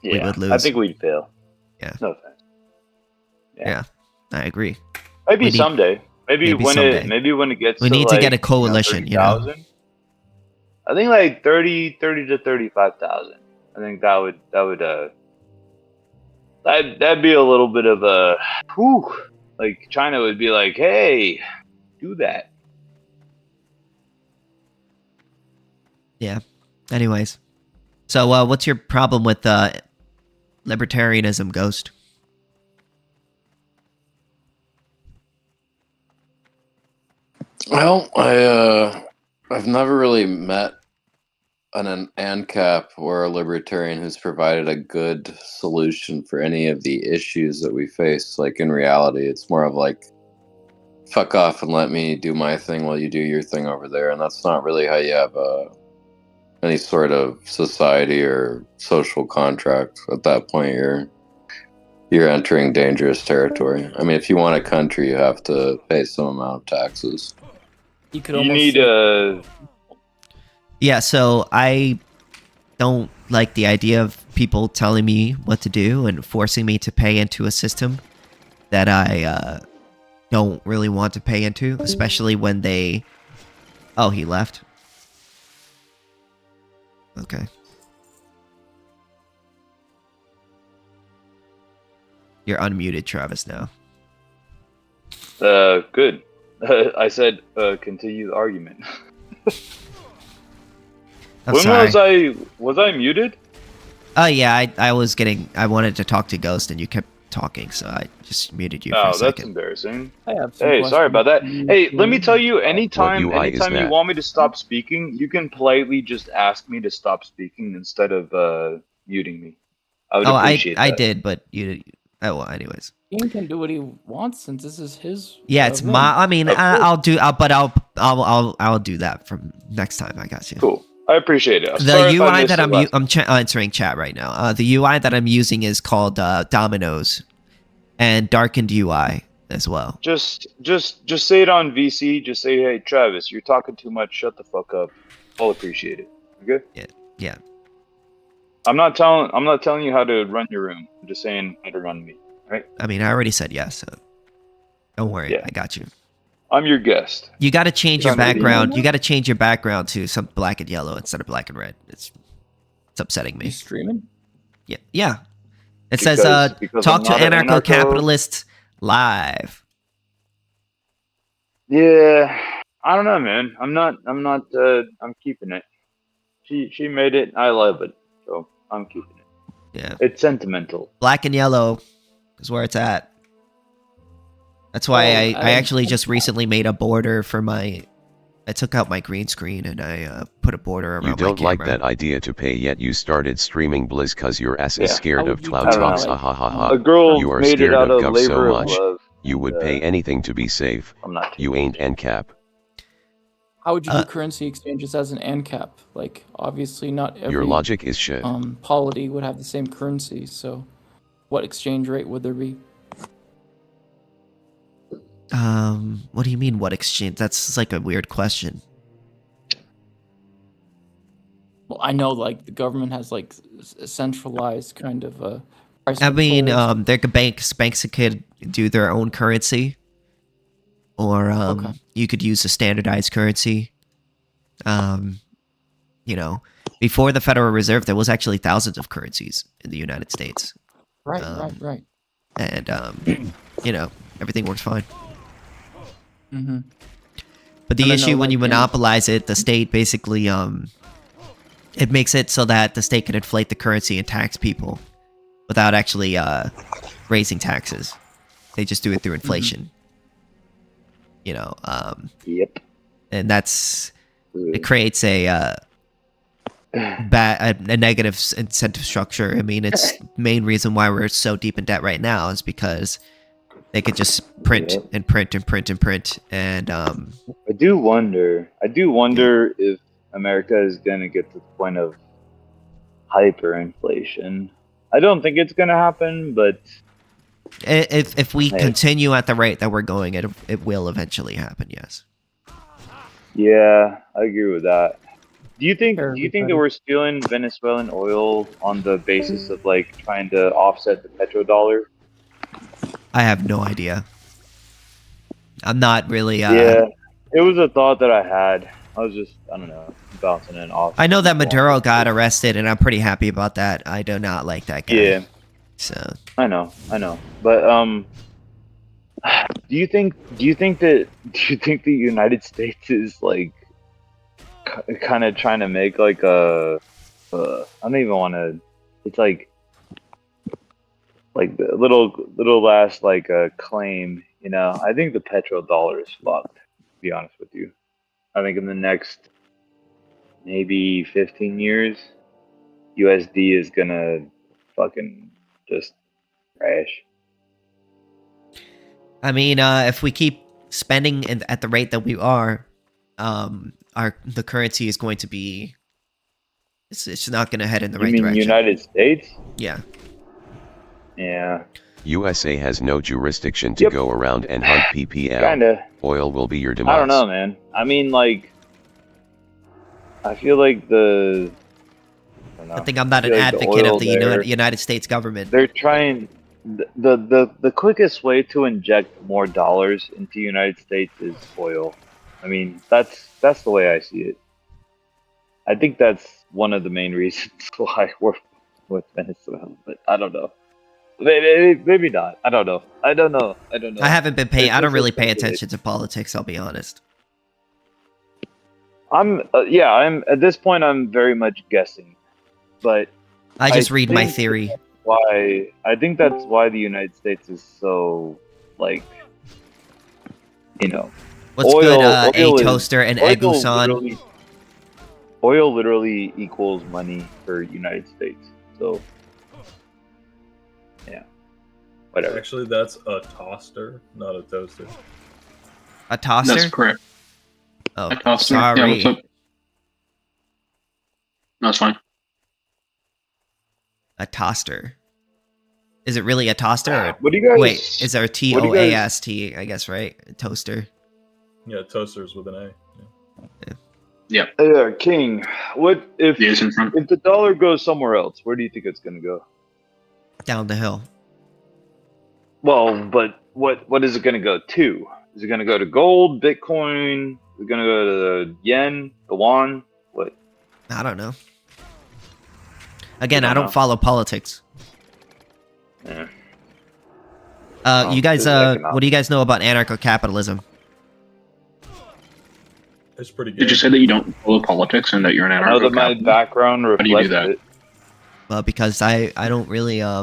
we would lose. I think we'd fail. Yeah. No offense. Yeah, I agree. Maybe We need- someday. Maybe when it gets We to need to like, get a coalition, you know. 30,000. I think like 30 to 35,000. I think that'd be a little bit of a whew. Like China would be like, "Hey, do that." Yeah. Anyways, so what's your problem with libertarianism, Ghost? Well, I've never really met an ANCAP or a libertarian who's provided a good solution for any of the issues that we face. Like in reality, it's more of like, fuck off and let me do my thing while you do your thing over there. And that's not really how you have any sort of society or social contract. At that point, you're entering dangerous territory. I mean, if you want a country, you have to pay some amount of taxes. You could You almost need say- Yeah, so I don't like the idea of people telling me what to do and forcing me to pay into a system that I don't really want to pay into, especially when they... Oh, he left. Okay. You're unmuted, Travis, now. Good. I said continue the argument. I'm When sorry. was I muted? Oh, yeah, I wanted to talk to Ghost and you kept talking, so I just muted you for a Oh, that's second. embarrassing. I have some Hey, sorry about that. questions. Hey, let me tell you, anytime UI is you that? want me to stop speaking, you can politely just ask me to stop speaking instead of muting me. I would Oh, appreciate I that. did, but you... Oh, well, anyways. King can do what he wants since this is his. Yeah, it's room. my... I mean, Of course. I'll do that from next time. I got you. Cool. I appreciate it. The Sorry if I UI missed that it I'm last- answering chat right now. The UI that I'm using is called Dominoes, and darkened UI as well. Just say it on VC. Just say, hey, Travis, you're talking too much. Shut the fuck up. I'll appreciate it. Okay? Yeah. I'm not telling you how to run your room. I'm just saying how to run me. Right? I mean, I already said yes, so don't worry. Yeah. I got you. I'm your guest. You got to change your Trying to be background. normal? You got to change your background to some black and yellow instead of black and red. It's upsetting me. You streaming? Yeah. Yeah. It says, Because talk I'm to not an anarcho-capitalists live. Yeah, I don't know, man. I'm keeping it. She made it. I love it, so I'm keeping it. Yeah. It's sentimental. Black and yellow is where it's at. That's why I actually just recently made a border for my... I took out my green screen and I put a border around my You camera. don't like that idea to pay, yet you started streaming Blizz cause your ass is Yeah. scared How of would you cloud do talks. that? Ha ha ha ha. A girl You are made scared it out of of Gov labor so of much. love. You would pay anything to be safe. I'm not. You ain't AnCap. How would you do currency exchanges as an ANCAP? Like, obviously, not every Your logic is shit. polity would have the same currency. So, what exchange rate would there be? What do you mean, what exchange? That's like a weird question. Well, I know, like, the government has, like, a centralized kind of price I mean, controls. there could banks could do their own currency, or Okay. you could use a standardized currency. You know, before the Federal Reserve, there was actually thousands of currencies in the United States, Right, right. and you know, everything works fine. Mm-hmm. But the And I know, issue when like, you monopolize it, the state basically it makes it so that the state can inflate the currency and tax people without actually raising taxes. They just do it through inflation. You know, Yep. and that's it creates a negative incentive structure. I mean, it's the main reason why we're so deep in debt right now is because they could just print Yep. and print and print and print and I do wonder if America is gonna get to the point of hyperinflation. I don't think it's gonna happen, but if we Hey. continue at the rate that we're going, it will eventually happen. Yes. yeah, I agree with that. Do you think Everybody. that we're stealing Venezuelan oil on the basis of like trying to offset the petrodollar? I have no idea. I'm not really. Yeah, it was a thought that I had. I was just, I don't know, bouncing it off. I know that Maduro got arrested, and I'm pretty happy about that. I do not like that guy. Yeah, So I know, but do you think the United States is like kind of trying to make like I don't even want to. It's like the little last like claim. You know, I think the petrodollar is fucked. To be honest with you, I think in the next maybe 15 years, USD is gonna fucking just crash. I mean, if we keep spending at the rate that we are, the currency is going to be. It's not going to head in the You right mean direction. United States? Yeah. Yeah. USA has no jurisdiction to Yep. go around and hunt PPL. Kinda. Oil will be your demise. I don't know, man. I mean, like, I feel like I don't know. I think I'm not I an feel like the advocate oil of the there- United States government. They're trying. The quickest way to inject more dollars into United States is oil. I mean, that's the way I see it. I think that's one of the main reasons why we're with Venezuela, but I don't know. Maybe not. I don't know. I haven't been paying. I don't It's really pay just- attention to politics. I'll be honest. I'm at this point. I'm very much guessing, but I just read my think theory. I think that's why the United States is so like, you know, What's oil- good? oil A is- toaster and oil Egusan. oil literally equals money for United States. So yeah, whatever. Actually, that's a toaster, not a toaster. A toaster. That's correct. Oh, A toaster. sorry. Yeah, what's up? No, it's fine. A toaster. Is it really a toaster? Or... What do you guys? Wait, is there a what do you TOAST? I guess right. A toaster. Yeah, toasters with an A. Yeah. Yeah. King, what if Yes, in front. if the dollar goes somewhere else? Where do you think it's gonna go? Down the hill. Well, but what is it gonna go to? Is it gonna go to gold, Bitcoin? Is it gonna go to the yen, the yuan? What? I don't know. Again, You I don't don't know? follow politics. Yeah. You guys, this is economics. what do you guys know about anarcho-capitalism? It's pretty good. Did you say that you don't follow politics and that you're an I know that my anarcho-capitalist? background How do you do reflects that? it. Well, because I don't really I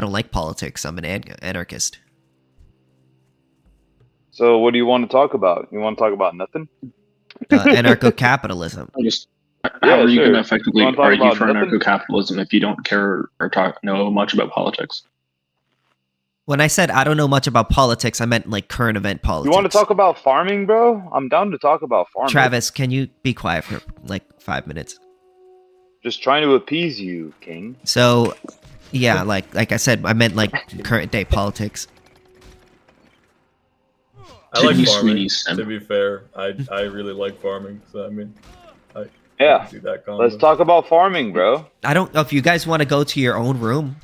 don't like politics. I'm an anarchist. So what do you want to talk about? You want to talk about nothing? Anarcho-capitalism. How are you sure. going to effectively You wanna talk argue about for nothing? anarcho-capitalism if you don't care or know much about politics? When I said I don't know much about politics, I meant like current event politics. You want to talk about farming, bro? I'm down to talk about farming. Travis, can you be quiet for like 5 minutes? Just trying to appease you, King. So, yeah, like I said, I meant like current day politics. I like Sydney farming. Sweeney Sim. To be fair, I really like farming. So I mean, I Yeah. can do that combo. Let's talk about farming, bro. I don't know if you guys want to go to your own room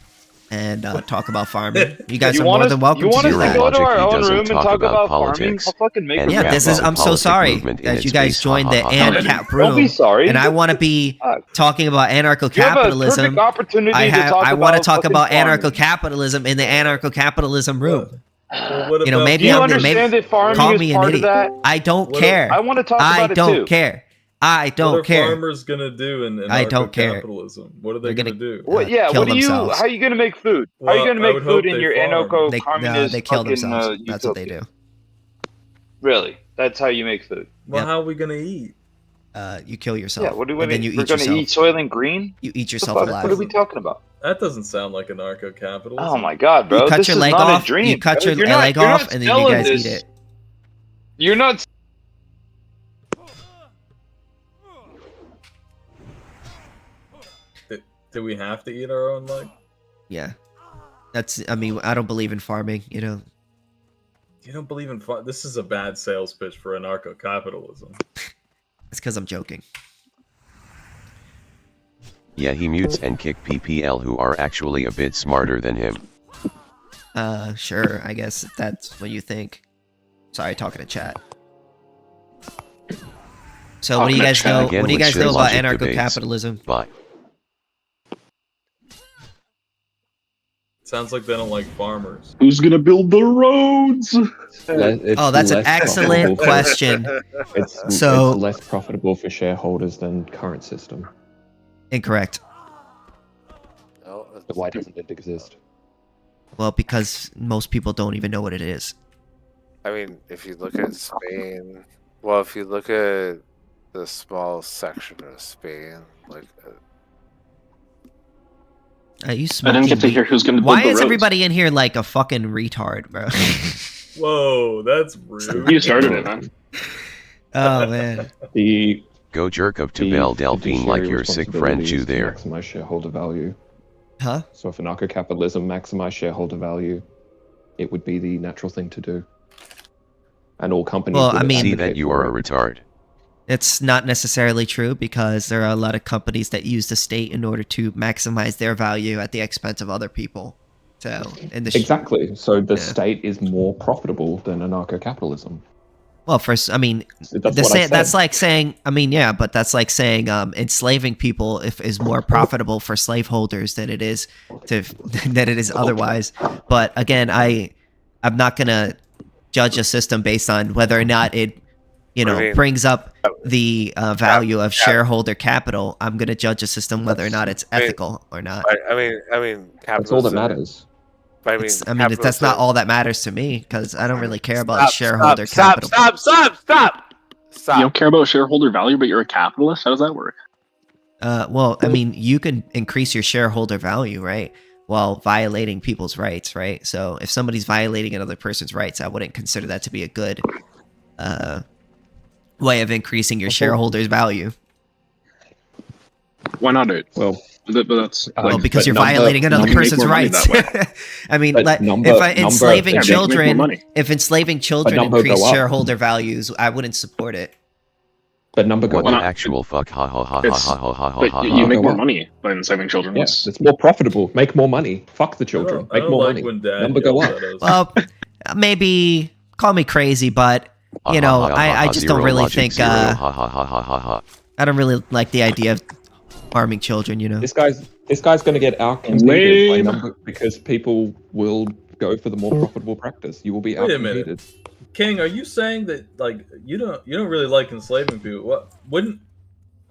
and talk about farming. You guys You are want more us- than welcome you to want do us to that. go to our Logic, he own doesn't room and talk talk about about farming? politics I'll fucking make and a Yeah, rap this is. about I'm so politic sorry movement in that its you guys base. joined the Ha, ha, ha, ha. ANCAP Don't be room, sorry. and I want to be Fuck. talking about You have a anarcho-capitalism. perfect opportunity I to talk I about want to talk fucking about farming. anarcho-capitalism in the anarcho-capitalism room. Well, what You know, about- maybe Do you I'm understand that farming call is me an part of idiot. that? I don't What care. I want to talk I about it don't too. care. I What don't are care. farmers gonna do in I don't care. capitalism? What are they They're gonna gonna- do? What? Yeah. kill What do you? themselves. How are you gonna make food? How are you Well, gonna I make would food hope in they your farm. anarcho-communist They kill fucking themselves. That's what they utopia? do. Really? That's how you make food? Well, Yep. how are we gonna eat? You kill yourself. Yeah. What do we? And then you We're eat gonna yourself. eat Soylent Green? You eat What the yourself fuck? alive. What are we talking about? That doesn't sound like anarcho-capitalism. Oh my god, bro! You cut This your is leg not off. a dream. You cut bro. your You're not- leg you're off, not and then you selling guys this. eat it. You're not. Do we have to eat our own leg? Yeah. That's. I mean, I don't believe in farming. You know. You don't believe in fun? This is a bad sales pitch for anarcho-capitalism. It's because I'm joking. Yeah, he mutes and kick PPL who are actually a bit smarter than him. Sure. I guess if that's what you think. Sorry, talking to chat. So, what do you guys know? Again, What do you with guys know shit about logic debates. anarcho-capitalism? Bye. Sounds like they don't like farmers. Who's going to build the roads? Oh, that's an excellent question. So- it's less profitable for shareholders than current system. Incorrect. But why doesn't it exist? Well, because most people don't even know what it is. I mean, if you look at Spain, well, if you look at the small section of Spain, like You I smoking didn't get to weed. hear who's going to build Why the is roads. everybody in here like a fucking retard, bro? Whoa, that's rude. You started it, man. Oh man. The Go jerk up to the Belle Delphine like fiduciary your sick friend responsibility Jew is to there. maximize shareholder value. Huh? So if anarcho-capitalism maximized shareholder value, it would be the natural thing to do. And all companies Well, would I mean- See advocate that you for are a it. retard. It's not necessarily true because there are a lot of companies that use the state in order to maximize their value at the expense of other people. So, in the Exactly. So the Yeah. state is more profitable than anarcho-capitalism. well, first, I mean, That's what I said. that's like saying, I mean, yeah, but that's like saying enslaving people is more profitable for slaveholders than it is to than it is otherwise. But again, I'm not gonna judge a system based on whether or not it, you know, I mean, brings up the value of shareholder capital. I'm gonna judge a system whether or not it's ethical or not. I mean, That's all that capitalism- matters. I mean, I mean, that's not capitalism- all that matters to me because I don't really care about shareholder stop, capital. Stop! You don't care about shareholder value, but you're a capitalist? How does that work? Well, I mean, you can increase your shareholder value, right? While violating people's rights, right? So if somebody's violating another person's rights, I wouldn't consider that to be a good way of increasing your shareholders' value. Why not do it? Well, but that's Well, like, because but you're number- violating another you can make person's more money rights. that way. I mean, But if number- enslaving yeah, you can make more children, money. if enslaving children number go increase up. shareholder values, I wouldn't support it. But number go What the up. actual fuck? Ha ha ha ha It's- ha ha ha ha But ha. you make Go more up. money by enslaving children. Yes, it's more profitable. Make more money. Fuck the children. I Make don't more like money. when Dad Number go yells up. at us. Well, maybe call me crazy, but you know, I just don't really think. I don't really like the idea of harming children. You know. This guy's going to get out-competed by Lame. number because people will go for the more profitable practice. You will be Wait a minute. out-competed. King, are you saying that like you don't really like enslaving people? What wouldn't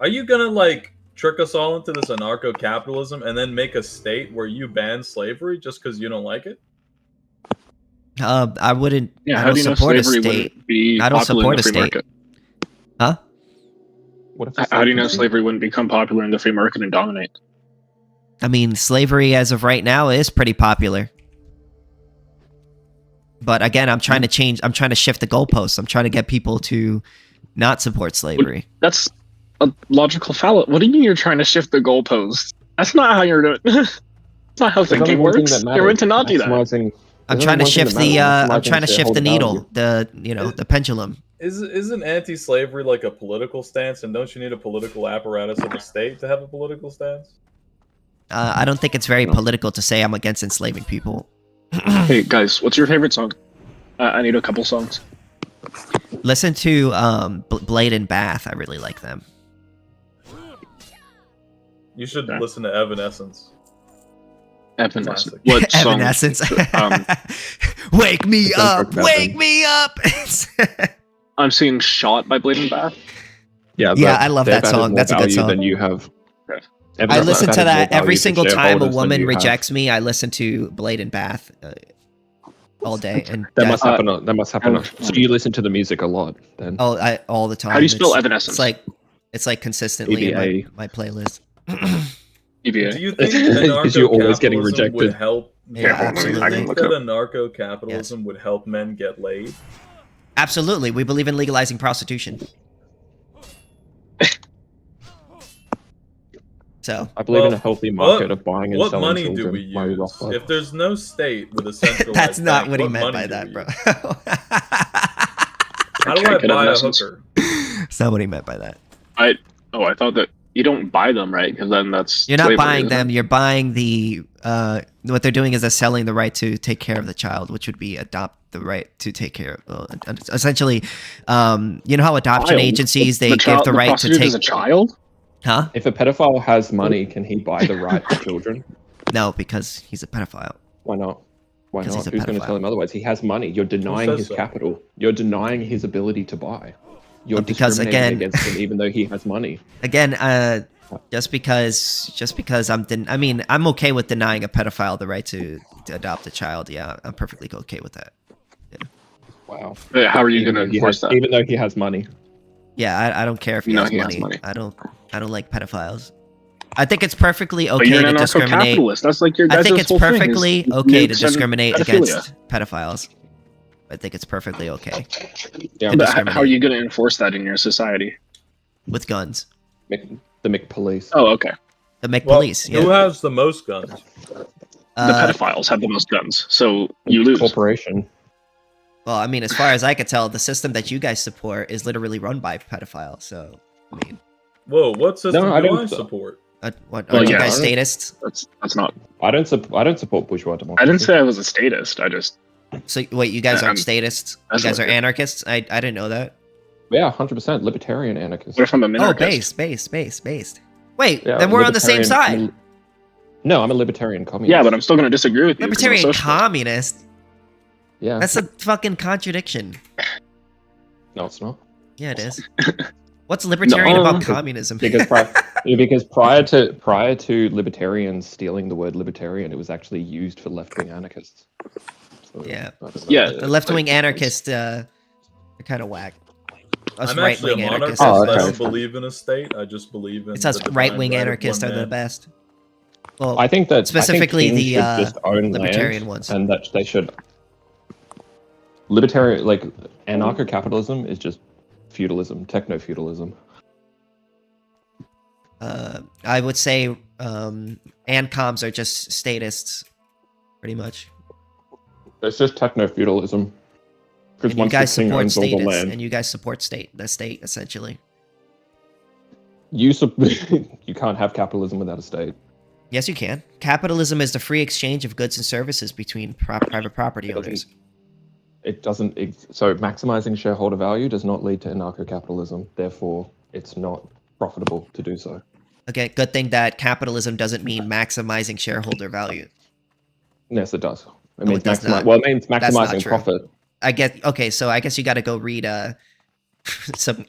are you gonna like trick us all into this anarcho-capitalism and then make a state where you ban slavery just because you don't like it? I wouldn't. Yeah, I how don't do you know support a slavery state. wouldn't be I don't popular support in a the free state. market? Huh? What if the How do you know state- slavery wouldn't become popular in the free market and dominate? I mean, slavery as of right now is pretty popular. But again, I'm trying to change. I'm trying to shift the goalposts. I'm trying to get people to not support slavery. That's a logical fallacy. What do you mean you're trying to shift the goalposts? That's not how you're doing. That's not how There's only thinking one thing works. that You're matters, meant to not do that. maximizing- I'm there's trying to only one thing shift that the. matters, I'm trying to shift the maximizing needle. shareholder The pendulum. Isn't anti-slavery like a political stance, and don't you need a political apparatus of the state to have a political stance? I don't think it's very political to say I'm against enslaving people. Hey guys, what's your favorite song? I need a couple songs. Listen to Blade and Bath. I really like them. You should listen to Evanescence. Evanescence. Classic. What song? Evanescence. Um, Wake me Don't up! talk about Wake them. me up! I'm seeing "Shot" by Blade and Bath. Yeah, Yeah, but I love they've that added song. more That's a good value song. Than you have. I listen to They've added that more every value for single time a shareholders than woman you have. rejects me. I listen to Blade and Bath all day. And That must that's- happen. That must happen. So you listen to the music a lot, then? all the time. How do you spell It's- Evanescence? It's like consistently in EVA. my playlist. EVA. Do you think Because you're always getting anarcho-capitalism would rejected. help? Yeah, hold on, Do you I can think look that up. anarcho-capitalism would help men get laid? Absolutely, we believe in legalizing prostitution. So I believe in a healthy market of buying and what selling money children. do we by use? Rothbard. If there's no state with a centralized that's not bank, what he what meant money by do that, we bro. use? How do I Check it, buy a Evanescence. hooker? That's not what he meant by that. I thought that you don't buy them, right? Because then that's You're not slavery, buying isn't it? them. You're buying the. What they're doing is they're selling the right to take care of the child, which would be adopt the right to take care of. Essentially, you know how adoption Child? agencies they The give child- the the right to prostitute take. is a child? Huh? If a pedophile has money, can he buy the right to children? No, because he's a pedophile. Why not? Why Because not? he's a Who's going to pedophile. tell him otherwise? He has money. You're denying says his so? capital. You're denying his ability to buy. You're Because, discriminating again- against him, even though he has money. Again, just because I'm okay with denying a pedophile the right to adopt a child. Yeah, I'm perfectly okay with that. Wow. How are you Even going though to he enforce has- that? Even though he has money. Yeah, I don't care if he, No, has, he has money. money. I don't like pedophiles. I think it's perfectly But okay you're to an discriminate. anarcho-capitalist. That's like your I guys' think it's whole thing is perfectly okay to nukes and discriminate pedophilia. against pedophiles. I think it's perfectly okay Yeah, to But how are discriminate you going to enforce that in your society? with guns. The McPolice. Oh, okay. The make Well, police. who Yeah. has the most guns? The Uh, pedophiles have the most guns, so you lose. Corporation. well, I mean, as far as I could tell, the system that you guys support is literally run by pedophiles. So, I mean, Whoa, what system I do don't- I support? what Well, are you yeah, guys I statists? That's not. I don't support bourgeois democracy. I didn't say I was a statist. I just So wait, you guys aren't Um, statists? You that's guys not are good. anarchists? I didn't know that. Yeah, 100% libertarian anarchist. what if I'm a Oh, minarchist? based. Wait, Yeah, then we're on the same libertarian- side. No, I'm a libertarian communist. Yeah, but I'm still going to disagree with you. 'cause I'm a Libertarian socialist. communist. Yeah. That's a fucking contradiction. No, it's not. Yeah, it is. What's libertarian No. about communism? Because because prior to libertarians stealing the word libertarian, it was actually used for left-wing anarchists. So, Yeah. I don't know. Yeah. the left-wing anarchists are kind of whack. Us I'm actually a right-wing monarchist. anarchists. Oh, I okay. don't believe in a state. I just believe in. It's us the divine right-wing right of anarchists one are the man. best. Well, I think that Specifically I think the, kings should just own libertarian land, ones. and that they should libertarian like anarcho-capitalism is just feudalism, techno-feudalism. I would say AnComs are just statists, pretty much. It's just techno-feudalism. Because And you once guys the king support owns all the statists, land, and you guys support the state essentially. You can't have capitalism without a state. Yes, you can. Capitalism is the free exchange of goods and services between private property owners. It doesn't. So maximizing shareholder value does not lead to anarcho-capitalism. Therefore, it's not profitable to do so. Okay, good thing that capitalism doesn't mean maximizing shareholder value. Yes, it does. It No, means it does not. Well, it means That's not maximizing true. profit. Okay, so I guess you got to go read some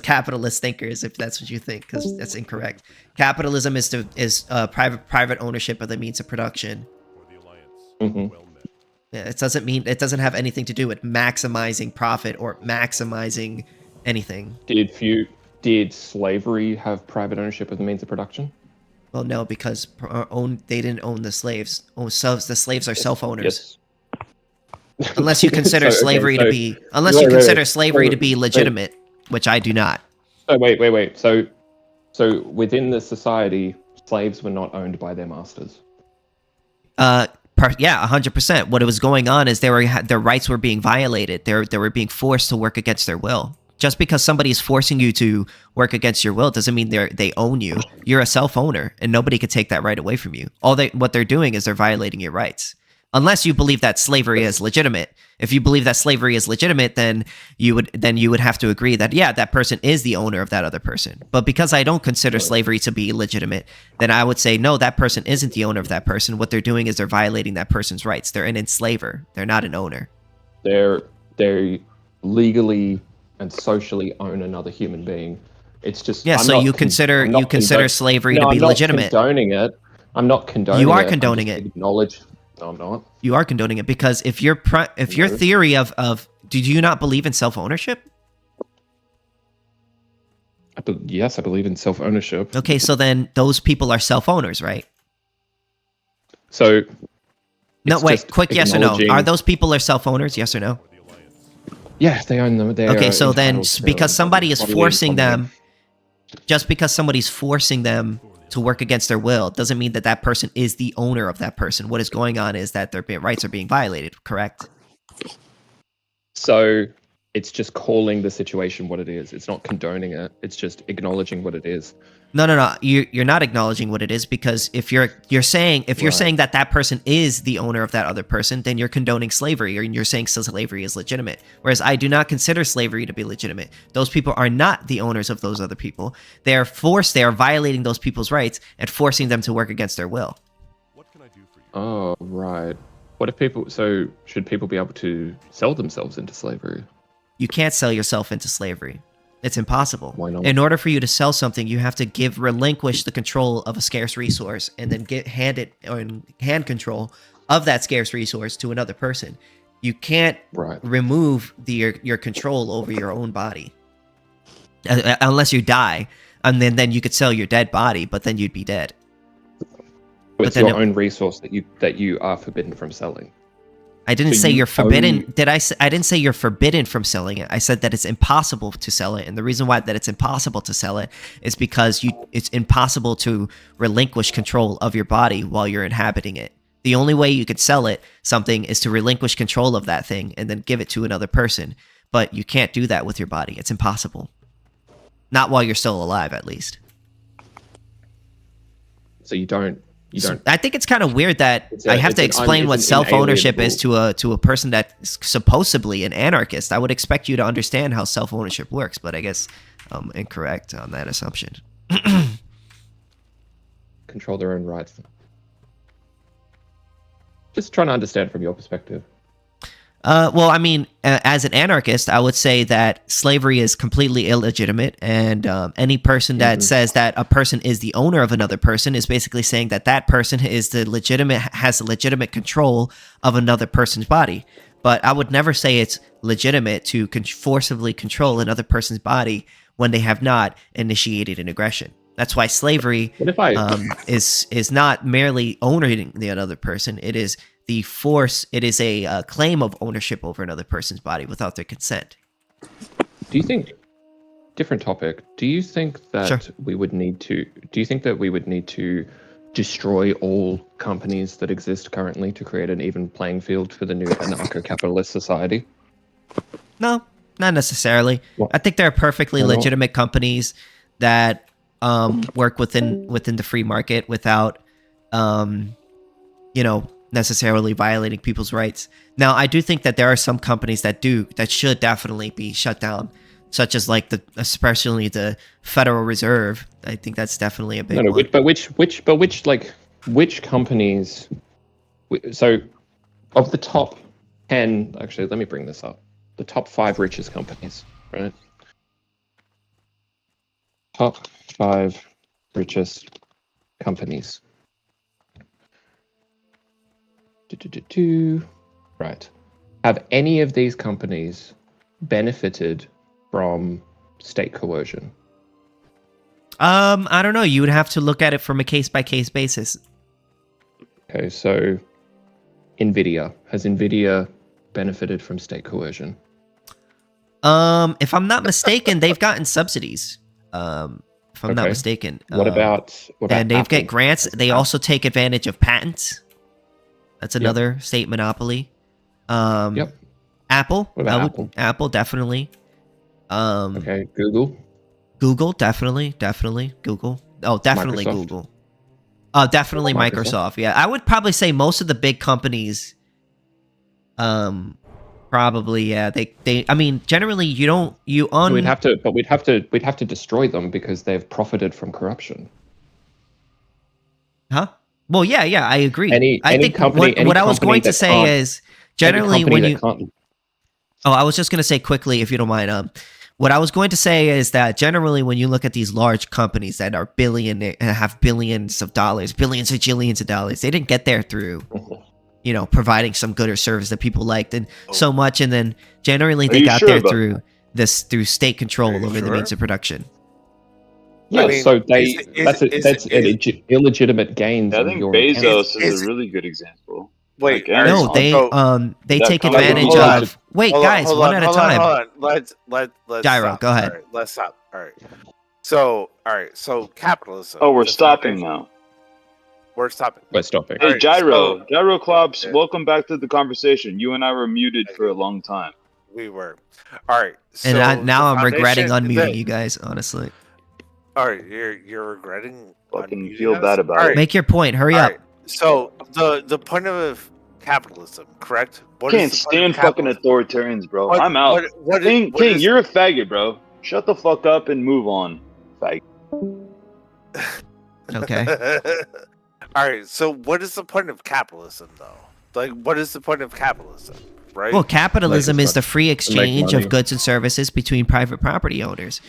capitalist thinkers if that's what you think, because that's incorrect. Capitalism is private ownership of the means of production. Mm-hmm. Yeah, it doesn't have anything to do with maximizing profit or maximizing anything. Did slavery have private ownership of the means of production? Well, no, because they didn't own the slaves. The slaves are self-owners. Yes. Unless you consider slavery to be legitimate, which I do not. So wait. So within the society, slaves were not owned by their masters. Yeah, 100%. What was going on is their rights were being violated. They were being forced to work against their will. Just because somebody is forcing you to work against your will doesn't mean they own you. You're a self-owner, and nobody could take that right away from you. What they're doing is they're violating your rights. Unless you believe that slavery is legitimate. If you believe that slavery is legitimate, then you would have to agree that, yeah, that person is the owner of that other person. But because I don't consider slavery to be legitimate, then I would say, no, that person isn't the owner of that person. What they're doing is they're violating that person's rights. They're an enslaver. They're not an owner. They legally and socially own another human being. It's just you consider slavery to be legitimate. I'm not condoning it. You are condoning it. Acknowledge. No, I'm not. You are condoning it because if your theory of do you not believe in self-ownership? Yes, I believe in self-ownership. Okay, so then those people are self-owners, right? So no, wait, quick yes or no. Are those people self-owners? Yes or no? Yes, they own them. Okay, so then because somebody is forcing them, just because somebody's forcing them to work against their will doesn't mean that person is the owner of that person. What is going on is that their rights are being violated, correct? So it's just calling the situation what it is. It's not condoning it. It's just acknowledging what it is. No. You're not acknowledging what it is, because if you're saying that person is the owner of that other person, then you're condoning slavery, or you're saying slavery is legitimate. Whereas I do not consider slavery to be legitimate. Those people are not the owners of those other people. They are violating those people's rights and forcing them to work against their will. What can I do for you? Oh, right. Should people be able to sell themselves into slavery? You can't sell yourself into slavery. It's impossible. Why not? In order for you to sell something, you have to relinquish the control of a scarce resource and then hand control of that scarce resource to another person. You can't remove your control over your own body unless you die, and then you could sell your dead body, but then you'd be dead. It's your own resource that you are forbidden from selling. I didn't say you're forbidden. I didn't say you're forbidden from selling it. I said that it's impossible to sell it. And the reason why that it's impossible to sell it is because it's impossible to relinquish control of your body while you're inhabiting it. The only way you could sell something is to relinquish control of that thing and then give it to another person. But you can't do that with your body. It's impossible. Not while you're still alive, at least. So you don't. I think it's kind of weird that I have to explain what self-ownership is to a person that's supposedly an anarchist. I would expect you to understand how self-ownership works, but I guess I'm incorrect on that assumption. Control their own rights. Just trying to understand from your perspective. Well, I mean, as an anarchist, I would say that slavery is completely illegitimate, and any person that says that a person is the owner of another person is basically saying that person has the legitimate control of another person's body. But I would never say it's legitimate to forcibly control another person's body when they have not initiated an aggression. That's why slavery is not merely owning the other person. It is the force. It is a claim of ownership over another person's body without their consent. Do you think? Different topic. Do you think that we would need to? Do you think that we would need to destroy all companies that exist currently to create an even playing field for the new anarcho-capitalist society? No, not necessarily. I think there are perfectly legitimate companies that work within the free market without, necessarily violating people's rights. Now, I do think that there are some companies that should definitely be shut down, such as like especially the Federal Reserve. I think that's definitely a big one. Which companies? So, of the top 10, actually, let me bring this up. The top 5 richest companies, right? Top 5 richest companies. Right. Have any of these companies benefited from state coercion? I don't know. You would have to look at it from a case-by-case basis. Okay, so Nvidia. Has Nvidia benefited from state coercion? If I'm not mistaken, they've gotten subsidies. If I'm not mistaken. What about and they've Apple? get grants. They also take advantage of patents. That's another state monopoly. Yep. Apple. What about Apple? Apple, definitely. Okay, Google. Google, definitely. Google. Oh, definitely Microsoft. Google. Definitely Microsoft. Yeah, I would probably say most of the big companies. Probably, yeah. They. I mean, generally, We'd have to destroy them because they've profited from corruption. Huh? Well, yeah, I agree. Any think company- what I was company going to that say can't- is generally company when that you. can't- Oh, I was just going to say quickly, if you don't mind. What I was going to say is that generally when you look at these large companies that are have billions of dollars, billions or jillions of dollars, they didn't get there through, providing some good or service that people liked and so much, and then generally they got there through state control over the means of production. Yeah, I mean, so is- that's illegitimate gains. I on think your Bezos account. is a really good example. Wait, Like, No, Amazon. they That take company- advantage Hold on. of. Wait, Hold guys, hold one at a time. Hold on. Let's Gyro, stop. go ahead. All right, let's stop. All right. So capitalism. Oh, we're the stopping foundation- now. We're stopping. We're stopping. Hey, Alright, Gyro, so- Gyro Klops, welcome back to the conversation. You and I were muted for a long time. We were. All right. So And now the I'm regretting foundation- unmuting the- you guys, honestly. All right, you're regretting. Fucking unmuting feel us? bad about All it. right, Make your point. Hurry all up. right. So the point of capitalism, correct? What is Can't the point stand of fucking capitalism? authoritarians, bro. What- I'm out. what is- King, what is- you're a faggot, bro. Shut the fuck up and move on, faggot. Okay. All right. So what is the point of capitalism, though? Like, what is the point of capitalism, right? Well, capitalism is the free exchange money. of goods and services between private property owners.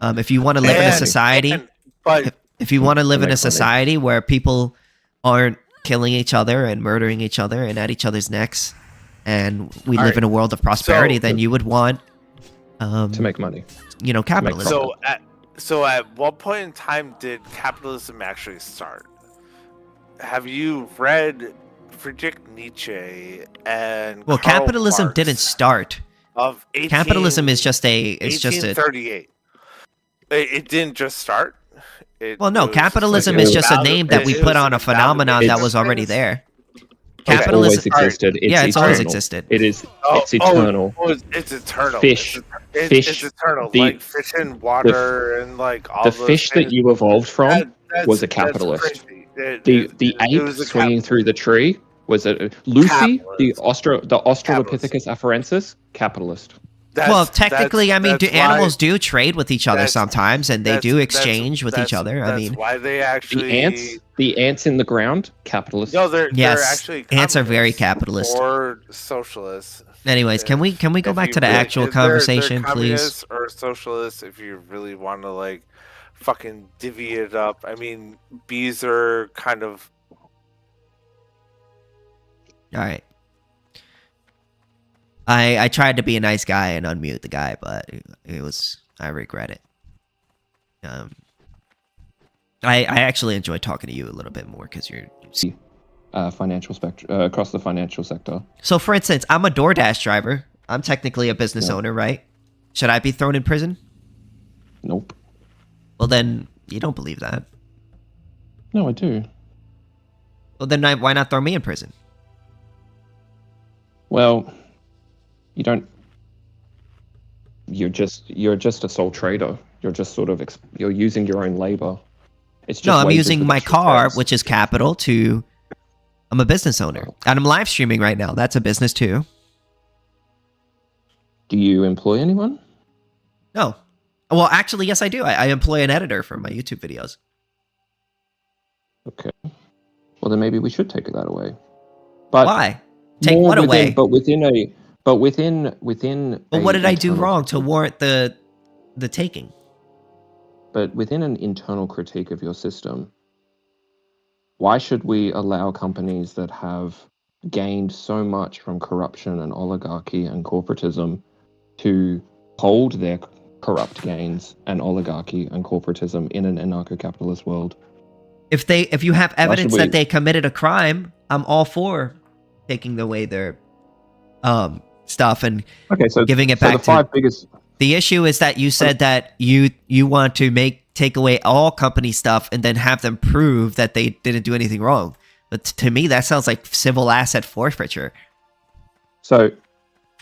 If you want to live in a And- society, but if you want to live in make a society where people aren't killing each other and murdering each other and at each other's necks, and we All live right. in a world of prosperity, So- then you would want, To make money. capitalism. so at what point in time did capitalism actually start? Have you read Friedrich Nietzsche and Well, Karl capitalism Marx didn't start. of 18, Capitalism is just a 1838. It didn't just start. Well, no, it was capitalism like is just a amalgam- name that we it put was on an a phenomenon that was amalgamation already of there. It's always Capitalism, existed. yeah, it's always eternal. existed. It is. Oh, It's eternal. It's eternal. Fish. It's eternal. The- like fish and water and like all The those fish that things. you evolved from That's- was a that's capitalist. crazy. The It ape was a swinging through the tree was a Lucy, the Capitalist. Australopithecus afarensis, capitalist. Well, technically, I mean, that's animals why- do trade with each other that's- sometimes, and they that's- do that's- exchange with each other. I that's mean, why they actually The ants in the ground, capitalist. No, they're Yes, actually ants are very communists capitalist. or socialists. anyways, can we go If back you to the really- actual if they're conversation, please? communists or socialists, if you really want to like fucking divvy it up. I mean, bees are kind of All right. I tried to be a nice guy and unmute the guy, but I regret it. I actually enjoy talking to you a little bit more because you're. Financial spectrum across the financial sector. So, for instance, I'm a DoorDash driver. I'm technically a business Yeah. owner, right? Should I be thrown in prison? Nope. Well, then you don't believe that. No, I do. Well, then why not throw me in prison? Well, you don't. You're just a sole trader. You're just sort of you're using your own labor. It's just No, I'm wages using with my extra car, steps. which is capital, to. I'm a business owner, and I'm live streaming right now. That's a business too. Do you employ anyone? No. Well, actually, yes, I do. I employ an editor for my YouTube videos. Okay. Well, then maybe we should take that away. But why? Take more what away? But within. But what did I do internal wrong to critique. warrant the taking? But within an internal critique of your system, why should we allow companies that have gained so much from corruption and oligarchy and corporatism to hold their corrupt gains and oligarchy and corporatism in an anarcho-capitalist world? If you have evidence we- that they committed a crime, I'm all for taking away their stuff and giving it back the to. five biggest. The issue is that you said that you want to take away all company stuff and then have them prove that they didn't do anything wrong. But to me, that sounds like civil asset forfeiture. So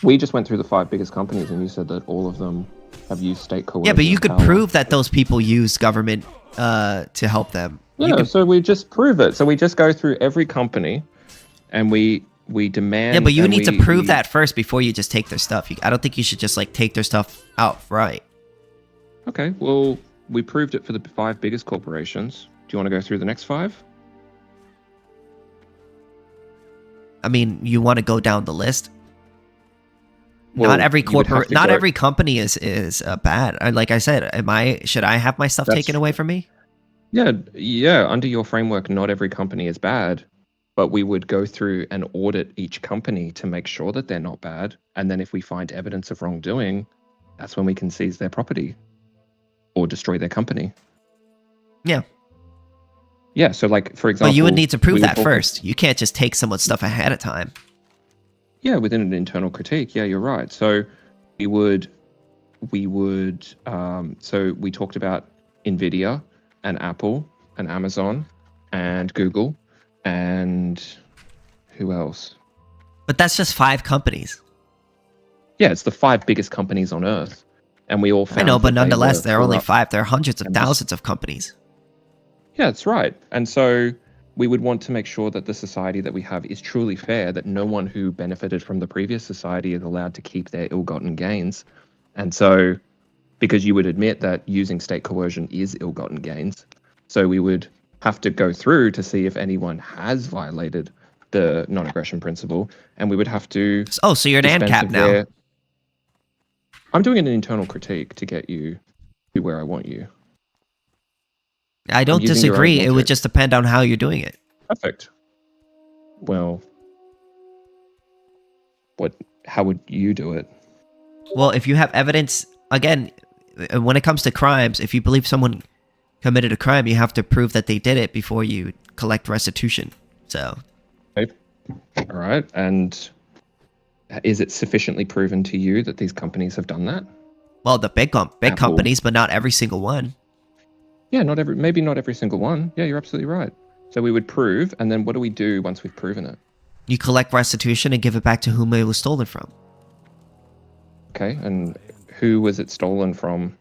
we just went through the 5 biggest companies, and you said that all of them have used state coercion. Yeah, but you and could power. prove that those people use government to help them. Yeah, so we just prove it. So we just go through every company, and we demand. Yeah, but you and need to we- prove we- that first before you just take their stuff. I don't think you should just take their stuff outright. Okay, well, we proved it for the 5 biggest corporations. Do you want to go through the next 5? I mean, you want to go down the list. Well, Not every you would have to not go- every company is bad. Like I said, should I have my stuff taken away from me? Yeah. Under your framework, not every company is bad, but we would go through and audit each company to make sure that they're not bad. And then if we find evidence of wrongdoing, that's when we can seize their property or destroy their company. Yeah. Yeah. So, like, for example, But you would need to prove we were that talking- first. You can't just take someone's stuff ahead of time. Yeah, within an internal critique. Yeah, you're right. So we would, so we talked about NVIDIA and Apple and Amazon and Google and who else? But that's just 5 companies. Yeah, it's the 5 biggest companies on Earth. And we all found I know, but that they nonetheless, were there are only corrupt. 5. There are hundreds of and thousands of companies. Yeah, that's right. And so we would want to make sure that the society that we have is truly fair, that no one who benefited from the previous society is allowed to keep their ill-gotten gains. And so, because you would admit that using state coercion is ill-gotten gains, so we would have to go through to see if anyone has violated the non-aggression principle, and we would have to... Oh, so you're an dispense ANCAP of now. their- I'm doing an internal critique to get you to where I want you. I don't using your own disagree. It would logic. just depend on how you're doing it. Perfect. Well, how would you do it? Well, if you have evidence, again, when it comes to crimes, if you believe someone committed a crime, you have to prove that they did it before you collect restitution. So, Okay. All right. And is it sufficiently proven to you that these companies have done that? well, the big Apple. companies, but not every single one. Yeah, maybe not every single one. Yeah, you're absolutely right. So we would prove, and then what do we do once we've proven it? You collect restitution and give it back to whom it was stolen from. Okay, and who was it stolen from?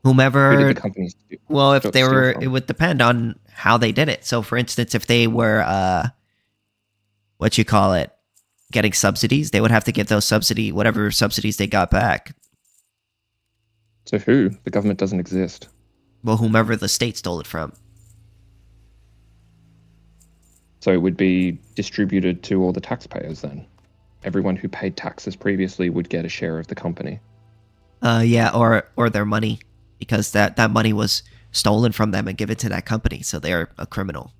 Whomever. Who did the companies do? Well, if steal they were, from? it would depend on how they did it. So, for instance, if they were, getting subsidies, they would have to give those whatever subsidies they got back. So who? The government doesn't exist. Well, whomever the state stole it from. So it would be distributed to all the taxpayers then. Everyone who paid taxes previously would get a share of the company. Yeah, or their money, because that money was stolen from them and given to that company, so they're a criminal.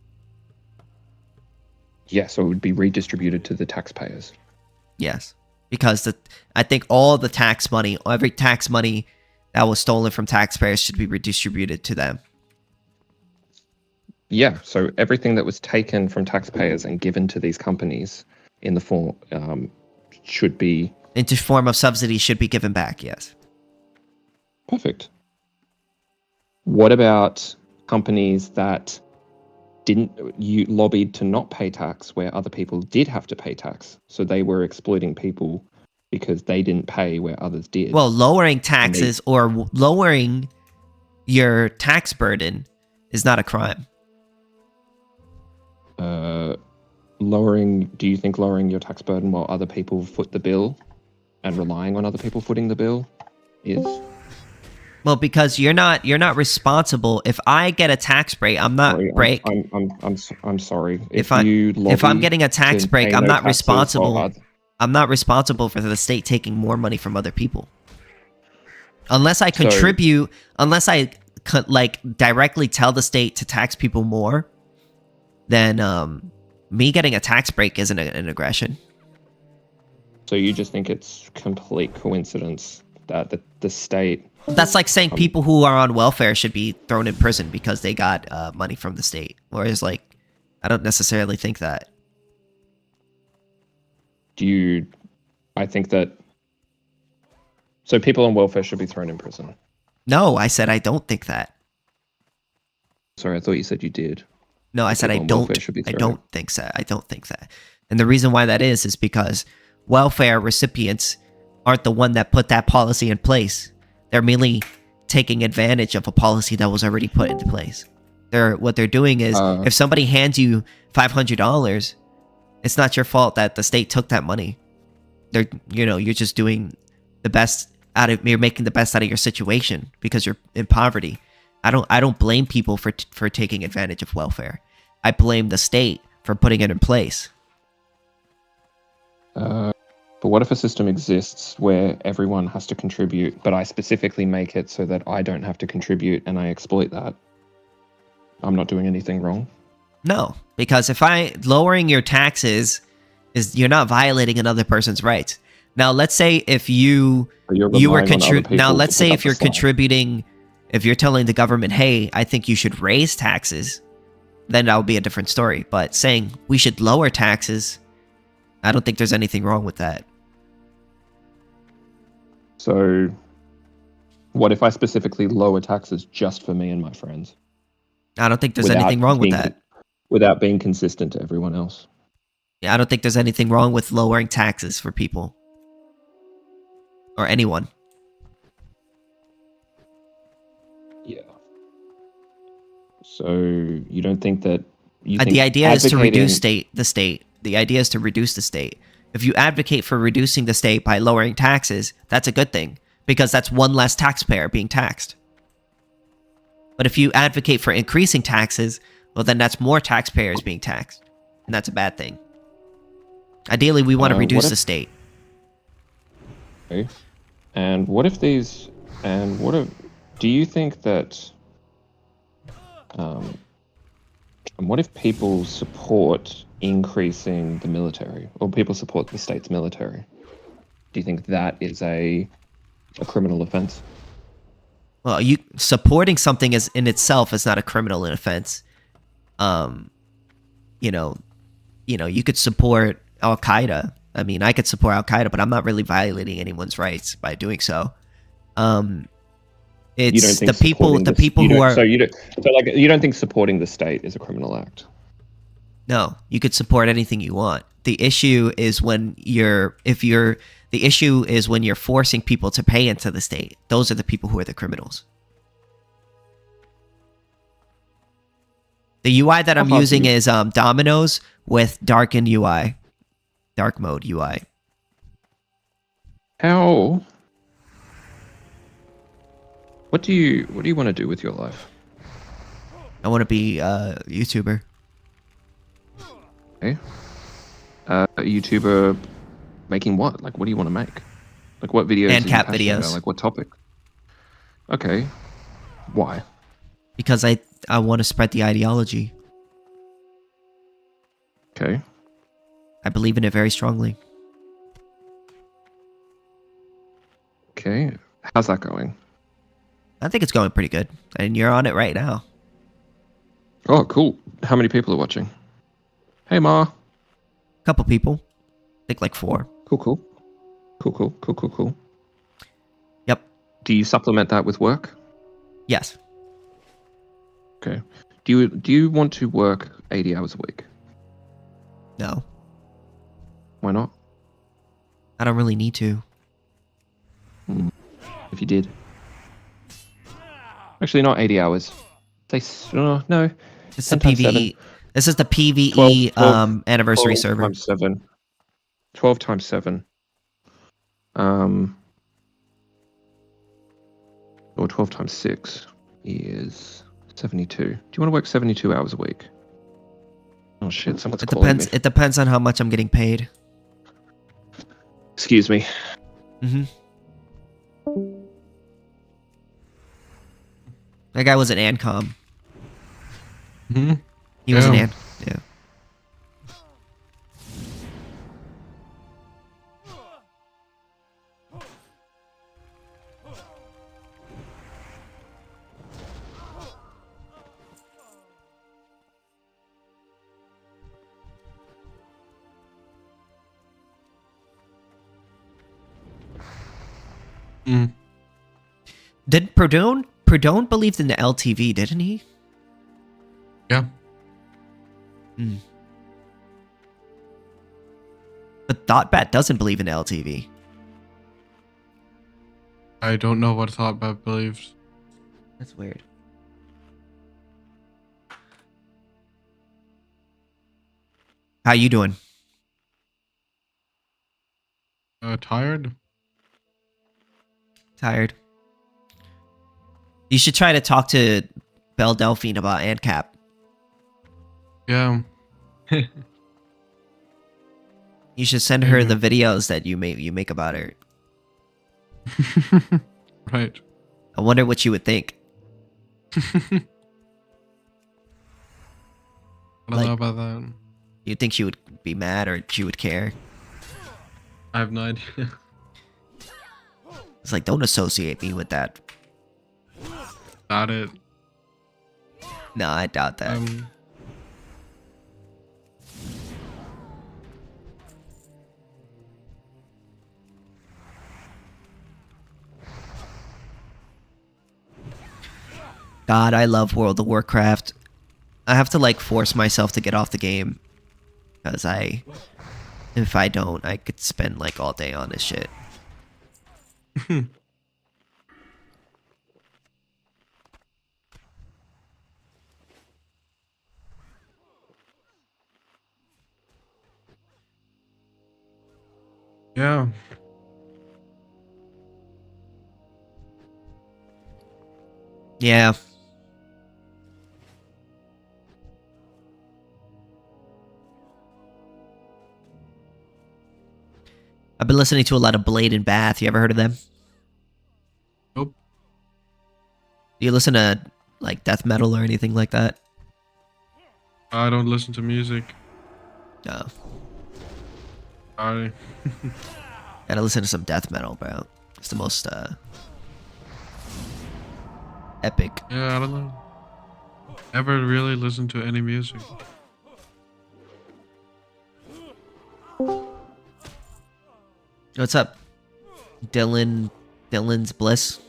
Yeah, so it would be redistributed to the taxpayers. Yes, because I think all the tax money, every tax money that was stolen from taxpayers should be redistributed to them. Yeah, so everything that was taken from taxpayers and given to these companies in the form should be... Into form of subsidy should be given back, yes. Perfect. What about companies that you lobbied to not pay tax where other people did have to pay tax? So they were exploiting people because they didn't pay where others did. Well, lowering taxes or lowering your tax burden is not a crime. Do you think lowering your tax burden while other people foot the bill and relying on other people footing the bill is? Well, because you're not responsible. If I get a tax break, I'm not Sorry, I'm sorry. If I'm getting a tax break, I'm not responsible. So I'm not responsible for the state taking more money from other people. Unless I contribute, unless I like directly tell the state to tax people more, then me getting a tax break isn't an aggression. So you just think it's complete coincidence that the state... That's like saying people who are on welfare should be thrown in prison because they got money from the state. Whereas, like, I don't necessarily think that. I think that... So people on welfare should be thrown in prison? No, I said I don't think that. Sorry, I thought you said you did. No, I said I don't think so. I don't think that. And the reason why that is because welfare recipients aren't the one that put that policy in place. They're merely taking advantage of a policy that was already put into place. What they're doing is, if somebody hands you $500, it's not your fault that the state took that money. You're just doing the best you're making the best out of your situation because you're in poverty. I don't blame people for taking advantage of welfare. I blame the state for putting it in place. But what if a system exists where everyone has to contribute, but I specifically make it so that I don't have to contribute and I exploit that? I'm not doing anything wrong? No, because lowering your taxes you're not violating another person's rights. Now, let's say if you were contributing, if you're telling the government, hey, I think you should raise taxes, then that would be a different story. But saying we should lower taxes, I don't think there's anything wrong with that. So, what if I specifically lower taxes just for me and my friends? I don't think there's anything wrong with that. Without being consistent to everyone else. Yeah, I don't think there's anything wrong with lowering taxes for people. Or anyone. Yeah. So, you don't think that... the idea is to reduce the state. The idea is to reduce the state. If you advocate for reducing the state by lowering taxes, that's a good thing. Because that's one less taxpayer being taxed. But if you advocate for increasing taxes, well then that's more taxpayers being taxed. And that's a bad thing. Ideally, we want to reduce the state. Okay. And what if do you think that... what if people support increasing the military, or people support the state's military? Do you think that is a criminal offense? Well, supporting something in itself is not a criminal offense. You could support Al-Qaeda. I mean, I could support Al-Qaeda, but I'm not really violating anyone's rights by doing so. It's the people who are... you don't think supporting the state is a criminal act? No, you could support anything you want. The issue is when you're forcing people to pay into the state. Those are the people who are the criminals. The UI that I'm using is Domino's with darkened UI. Dark mode UI. How... What do you want to do with your life? I want to be a YouTuber. Okay. A YouTuber making what? Like, what do you want to make? Like, what videos? AnCap videos. Like, what topic? Okay. Why? Because I want to spread the ideology. Okay. I believe in it very strongly. Okay. How's that going? I think it's going pretty good. And you're on it right now. Oh, cool. How many people are watching? Hey, Ma. Couple people. I think like 4. Cool. Yep. Do you supplement that with work? Yes. Okay. Do you want to work 80 hours a week? No. Why not? I don't really need to. If you did. Actually, not 80 hours. No. It's the 10 times PVE. 7. This is the PVE 12 anniversary 12 server. times 7. 12 times 7. Or 12 times 6 is 72. Do you want to work 72 hours a week? Oh shit, someone's calling me. It depends on how much I'm getting paid. Excuse me. Mm-hmm. That guy was an ANCOM. Hmm? He was an Yeah. AN. Yeah. Mm. Did Perdone believed in the LTV, didn't he? Yeah. Hmm. But Thoughtbat doesn't believe in the LTV. I don't know what Thoughtbat believed. That's weird. How you doing? Tired? Tired. You should try to talk to Belle Delphine about ANCAP. Yeah. You should send her the videos that you make about her. Right. I wonder what she would think. I don't know about that. You think she would be mad or she would care? I have no idea. It's like, don't associate me with that. Got it. No, I doubt that. God, I love World of Warcraft. I have to like force myself to get off the game. Because if I don't, I could spend like all day on this shit. Yeah. Yeah. I've been listening to a lot of Blade and Bath. You ever heard of them? Nope. Do you listen to like death metal or anything like that? I don't listen to music. No. Sorry. Gotta listen to some death metal, bro. It's the most epic. Yeah, I don't know. Never really listened to any music. What's up? Dylan's Bliss.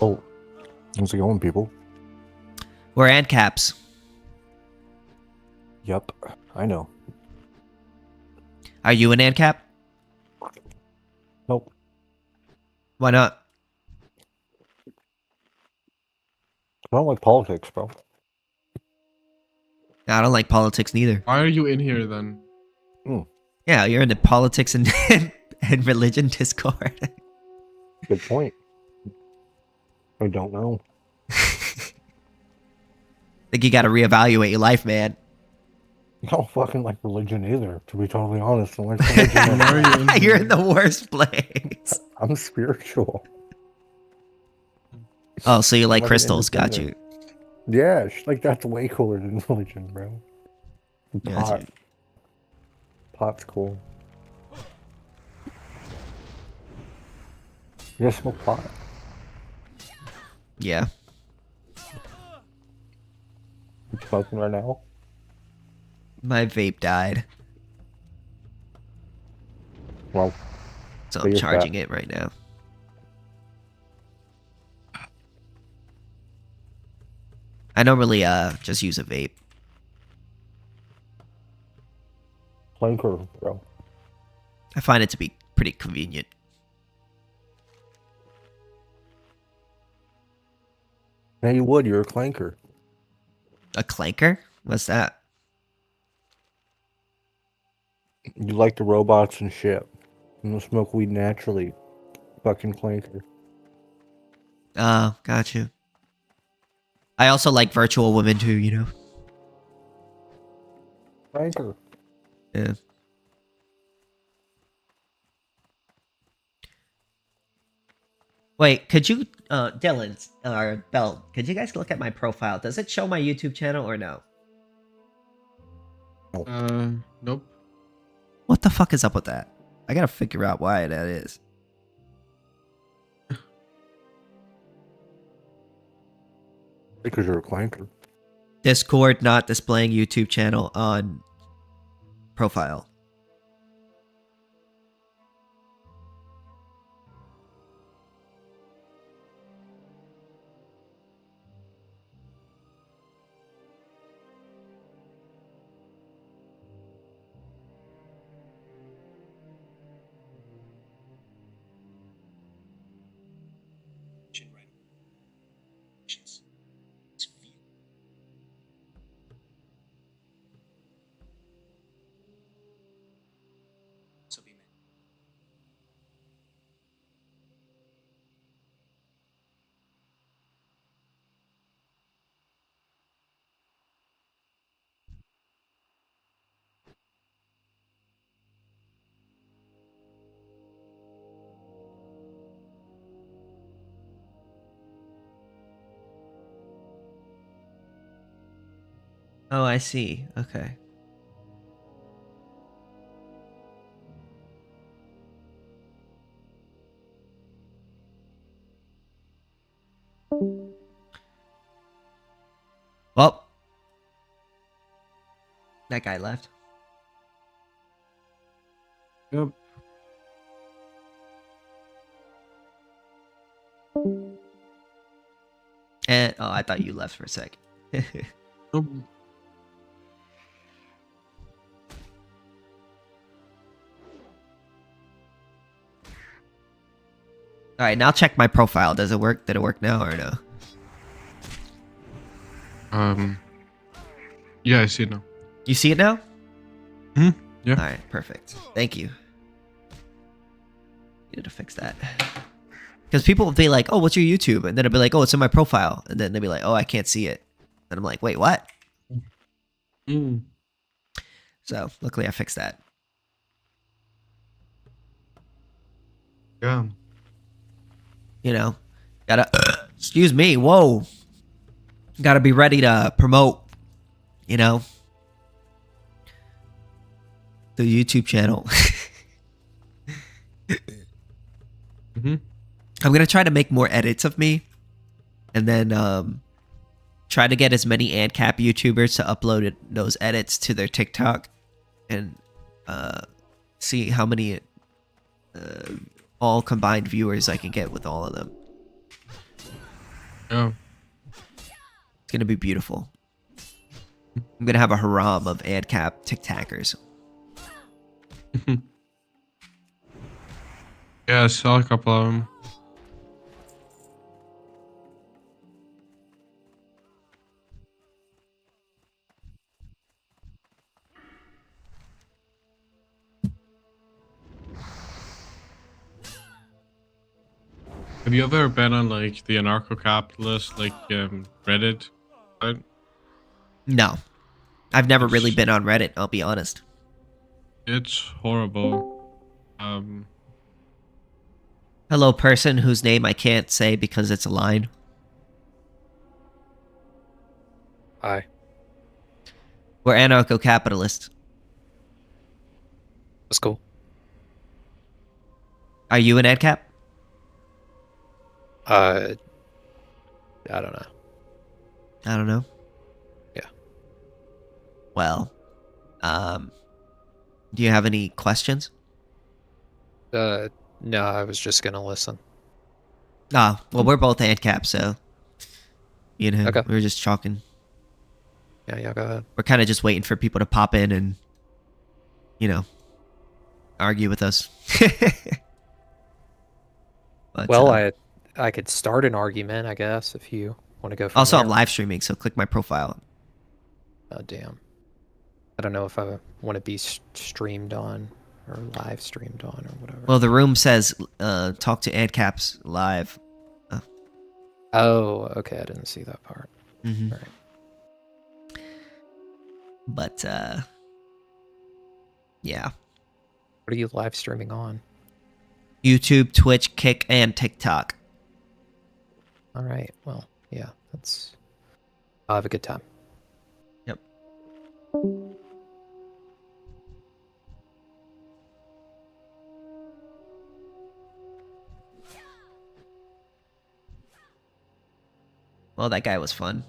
Oh, how's it going, people? We're AnCaps. Yep, I know. Are you an AnCap? Nope. Why not? I don't like politics, bro. I don't like politics neither. Why are you in here then? Yeah, you're in the politics and and religion Discord. Good point. I don't know. Think you gotta reevaluate your life, man. I don't fucking like religion either, to be totally honest. I like religion. You're in the worst place. I'm spiritual. Oh, so you like I'm crystals? Got you. Yeah, like that's way cooler than religion, bro. Yeah, Pot. dude. Pot's cool. You guys smoke pot? Yeah. You smoking right now? My vape died. Well, so I'm charging it right now. I normally just use a vape. Flanker, bro. I find it to be pretty convenient. Yeah, you would. You're a clanker. A clanker? What's that? You like the robots and shit. You don't smoke weed naturally. Fucking clanker. Oh, got you. I also like virtual women too, you know? Clanker. Yeah. Wait, could you, Dylan, or Bell, could you guys look at my profile? Does it show my YouTube channel or no? Nope. What the fuck is up with that? I gotta figure out why that is. Because you're a clanker. Discord not displaying YouTube channel on profile. Oh, I see. Okay. Well, that guy left. Yep. And oh, I thought you left for a sec. Nope. All right, now check my profile. Does it work? Did it work now or no? Yeah, I see it now. You see it now? Yeah. All right, perfect. Thank you. Needed to fix that. Because people will be like, "Oh, what's your YouTube?" And then it'll be like, "Oh, it's in my profile." And then they'll be like, "Oh, I can't see it." And I'm like, "Wait, what?" So luckily, I fixed that. Yeah. You know, gotta. Excuse me. Whoa. Gotta be ready to promote. You know, the YouTube channel. I'm gonna try to make more edits of me, and then try to get as many AnCap YouTubers to upload those edits to their TikTok, and see how many all combined viewers I can get with all of them. Yeah. It's gonna be beautiful. I'm gonna have a harem of AnCap TikTokers. Yeah, I saw a couple of them. Have you ever been on like the anarcho-capitalist like Reddit? Right? No, I've never really been on Reddit. I'll be honest. It's horrible. Hello, person whose name I can't say because it's a line. Hi. We're anarcho-capitalists. That's cool. Are you an AnCap? I don't know. I don't know. Yeah. Well, do you have any questions? No, I was just gonna listen. Ah, well, we're both AnCap, so you know, Okay. we were just talking. Yeah, go ahead. We're kind of just waiting for people to pop in and, you know, argue with us. But, Well, I could start an argument, I guess, if you Want to go from Also, there? I'm live streaming, so click my profile. Oh, damn. I don't know if I want to be streamed on or live streamed on or whatever. Well, the room says talk to AnCaps live. Oh, okay. I didn't see that part. Mm-hmm. Right. But, yeah. What are you live streaming on? YouTube, Twitch, Kick, and TikTok. All right. Well, yeah, I'll have a good time. Yep. Well, that guy was fun.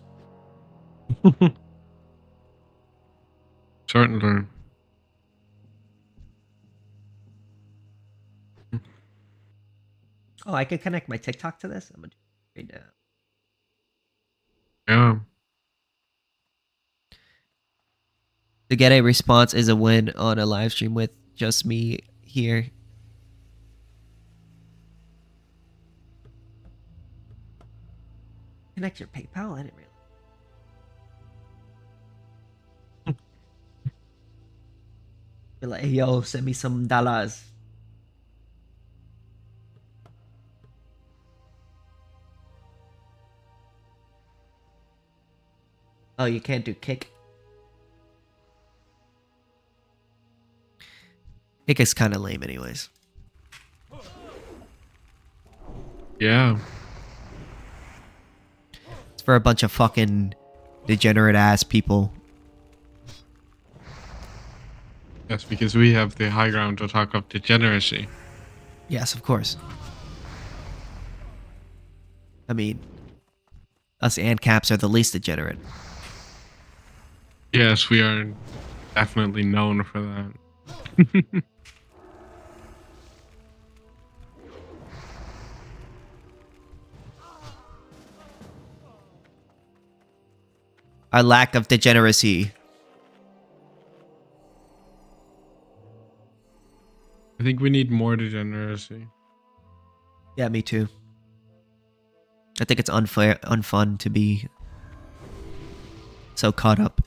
Starting to learn. Oh, I could connect my TikTok to this? I'm gonna do it right now. Yeah. To get a response is a win on a live stream with just me here. Connect your PayPal? I didn't realize. Be like, hey, yo, send me some dollars. Oh, you can't do Kick? Kick is kind of lame anyways. Yeah. It's for a bunch of fucking degenerate ass people. Yes, because we have the high ground to talk of degeneracy. Yes, of course. I mean, us AnCaps are the least degenerate. Yes, we are definitely known for that. Our lack of degeneracy. I think we need more degeneracy. Yeah, me too. I think it's unfair, unfun to be so caught up.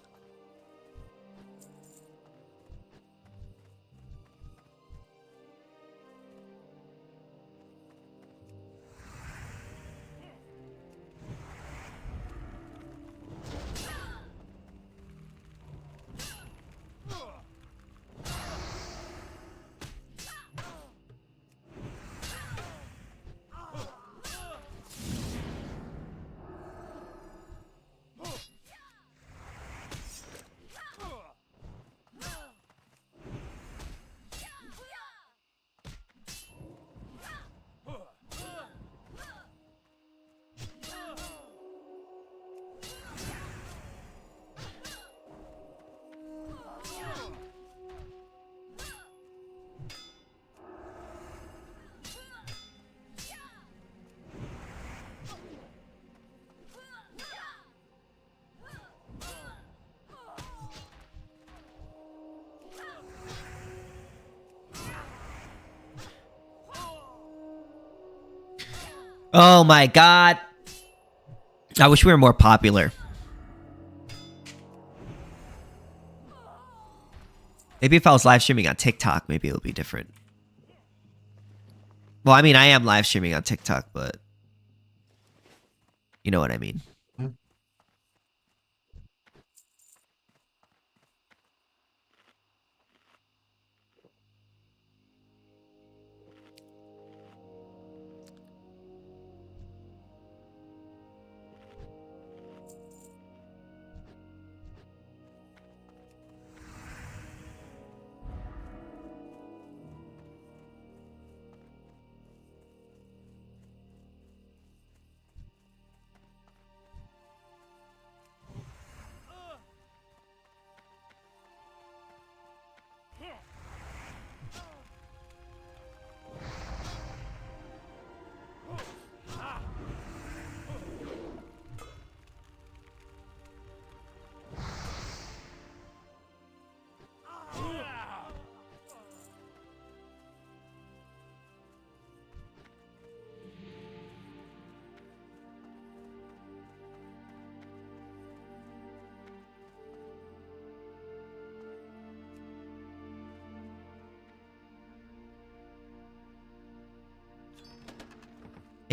Oh my god. I wish we were more popular. Maybe if I was live streaming on TikTok, maybe it would be different. Well, I mean, I am live streaming on TikTok, but you know what I mean.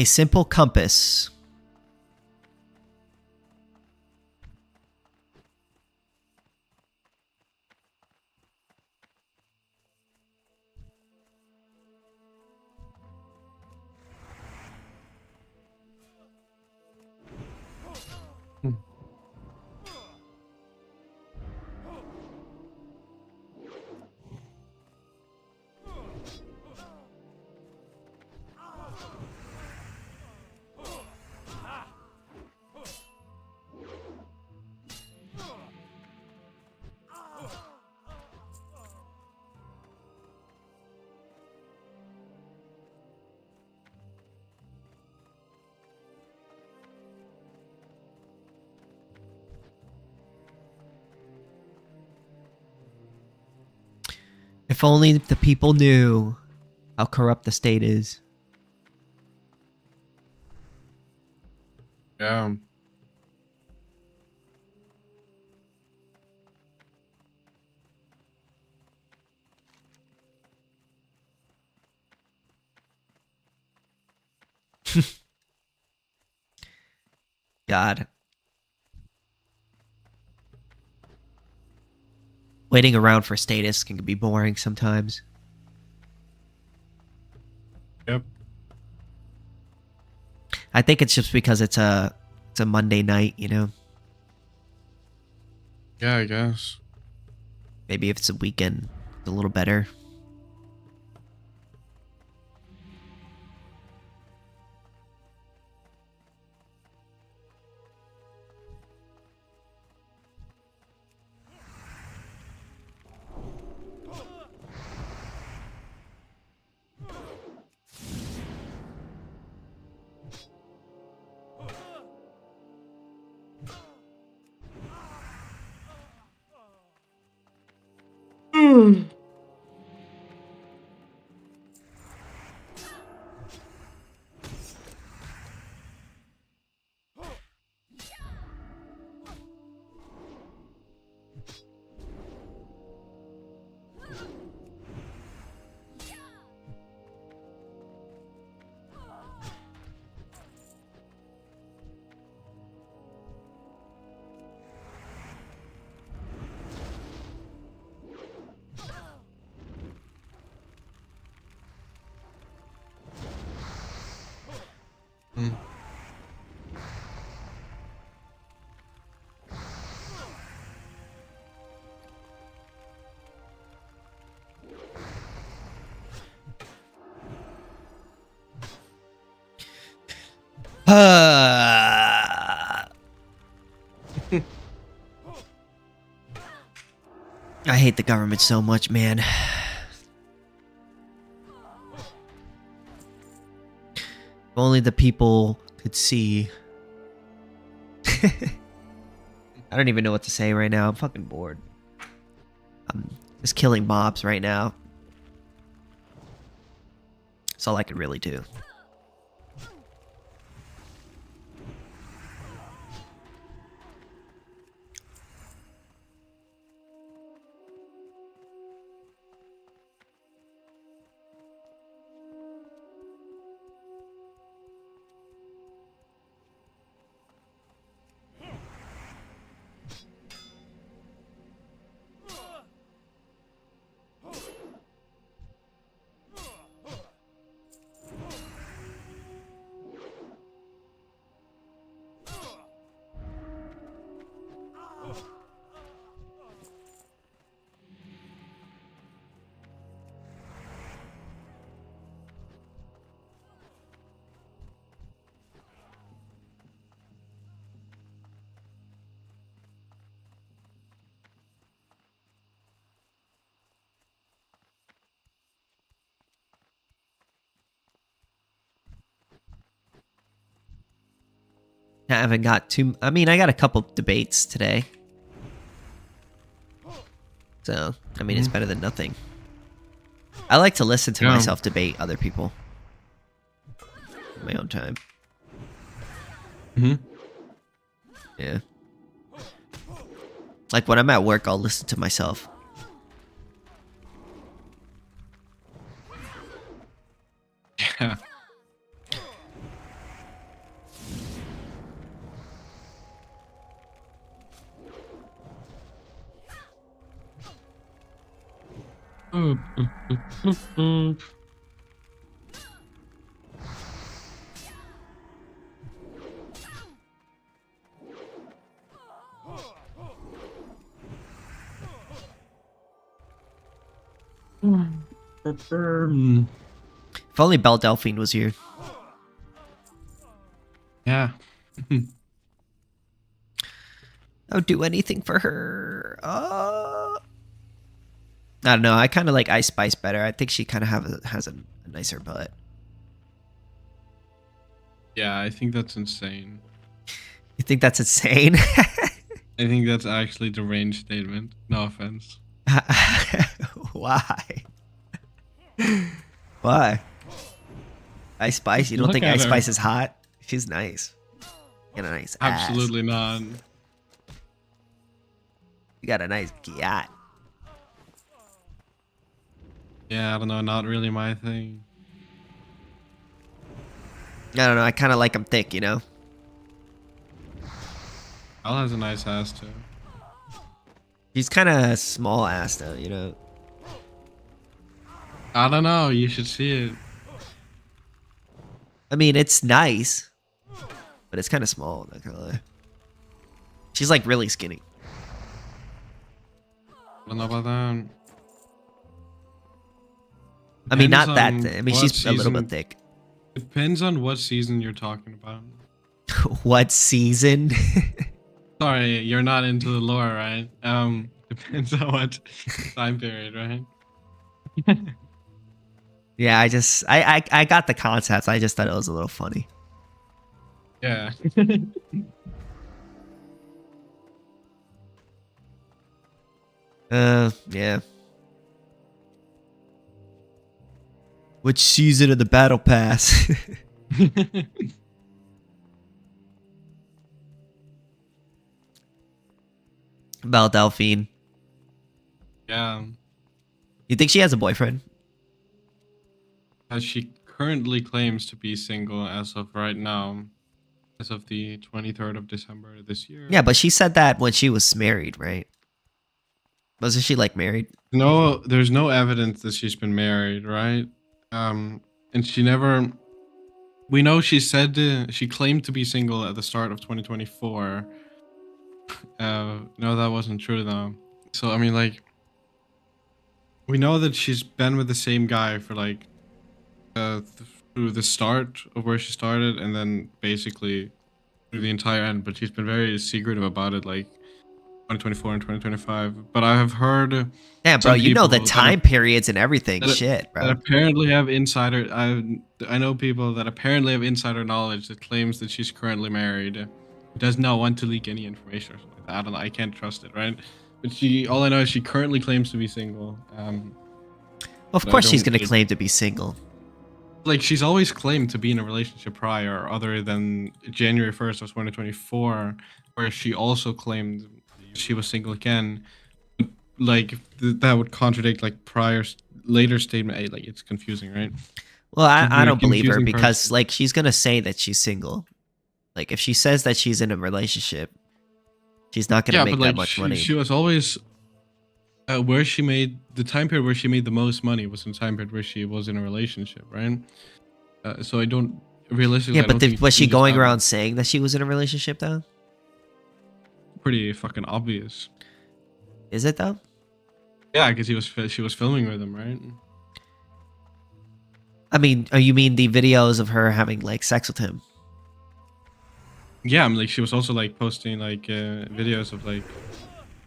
A simple compass. If only the people knew how corrupt the state is. Yeah. God. Waiting around for status can be boring sometimes. Yep. I think it's just because it's a Monday night, you know? Yeah, I guess. Maybe if it's a weekend, it's a little better. I hate the government so much, man. If only the people could see. I don't even know what to say right now. I'm fucking bored. I'm just killing mobs right now. That's all I could really do. I haven't got too... I mean, I got a couple debates today. So, I mean, it's better than nothing. I like to listen to myself debate other people. In my own time. Yeah. Like, when I'm at work, I'll listen to myself. Yeah. If only Belle Delphine was here. Yeah. I would do anything for her. I don't know. I kind of like Ice Spice better. I think she kind of has a nicer butt. Yeah, I think that's insane. You think that's insane? I think that's actually the range statement. No offense. Why? Why? Ice Spice? You don't Look think at Ice her. Spice is hot? She's nice. You got a nice ass. Absolutely not. You got a nice yacht. Yeah, I don't know. Not really my thing. I don't know. I kind of like them thick, you know? Al has a nice ass too. He's kind of small ass though, you know? I don't know. You should see it. I mean, it's nice, but it's kind of small. Not gonna lie. She's like really skinny. I don't know about that. I mean, not Depends that on thick. I mean, what she's a little season- bit thick. Depends on what season you're talking about. What season? Sorry, you're not into the lore, right? Depends on what time period, right? Yeah, I got the concepts. I just thought it was a little funny. Yeah. Yeah. Which season of the battle pass? Belle Delphine. Yeah. You think she has a boyfriend? As she currently claims to be single as of right now, as of the 23rd of December this year. Yeah, but she said that when she was married, right? Wasn't she like married? No, there's no evidence that she's been married, right? And she never. We know she said she claimed to be single at the start of 2024. No, that wasn't true though. So I mean, like, we know that she's been with the same guy for like through the start of where she started, and then basically through the entire end. But she's been very secretive about it, like 2024 and 2025. But I have heard. Yeah, bro, some you know the people that time periods and everything. that- Shit, that bro. apparently have insider. I know people that apparently have insider knowledge that claims that she's currently married. Does not want to leak any information or something like that. I don't know. I can't trust it, right? But all I know is she currently claims to be single. Well, of but I course she's don't gonna really- claim to be single. Like, she's always claimed to be in a relationship prior, other than January 1st of 2024, where she also claimed she was single again. Like, that would contradict like later statement. Like, it's confusing, right? Well, She's a I very don't believe her confusing because person. like she's gonna say that she's single. Like if she says that she's in a relationship, she's not gonna make that much money. She was always where she made the time period where she made the most money was in the time period where she was in a relationship, right? So I don't realistically. Yeah, I don't but think was she just going have- around saying that she was in a relationship though? Pretty fucking obvious. Is it though? Yeah, because she was filming with him, right? I mean, oh, you mean the videos of her having like sex with him? Yeah, I'm like she was also like posting like videos of like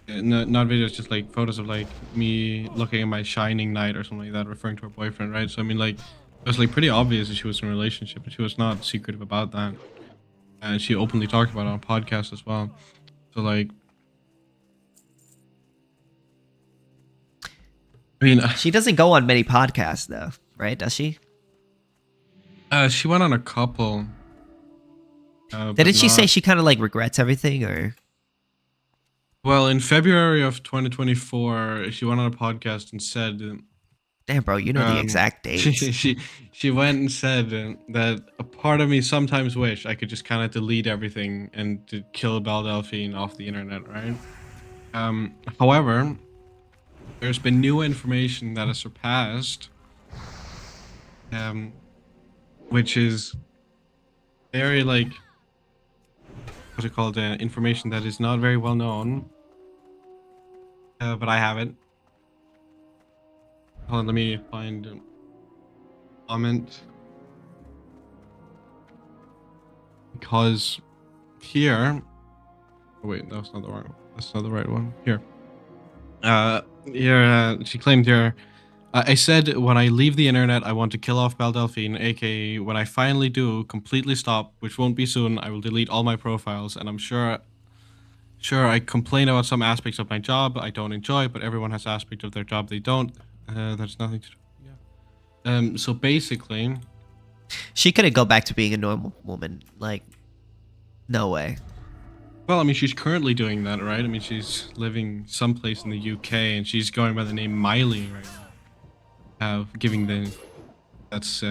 not videos, just like photos of like me looking at my shining knight or something like that, referring to her boyfriend, right? So I mean, like it was like pretty obvious that she was in a relationship, but she was not secretive about that, and she openly talked about it on podcasts as well. So like, I mean, She doesn't go on many podcasts though, right? Does she? she went on a couple. But Didn't she say not- she kind of like regrets everything, or? Well, in February of 2024, she went on a podcast and said, Damn, bro, you know the exact dates. She went and said that a part of me sometimes wish I could just kind of delete everything and to kill Belle Delphine off the internet, right? However, there's been new information that has surpassed, which is very like, what's it called? Information that is not very well known, but I have it. Hold on, let me find a comment. Because here, oh wait, that's not the right one. That's not the right one. Here. She claimed here, I said when I leave the internet, I want to kill off Belle Delphine, aka when I finally do completely stop, which won't be soon, I will delete all my profiles, and I'm sure I complain about some aspects of my job I don't enjoy, but everyone has aspects of their job they don't. There's nothing to do. Yeah. So basically, she couldn't go back to being a normal woman. Like, no way. Well, I mean, she's currently doing that, right? I mean, she's living someplace in the UK, and she's going by the name Miley right now. That's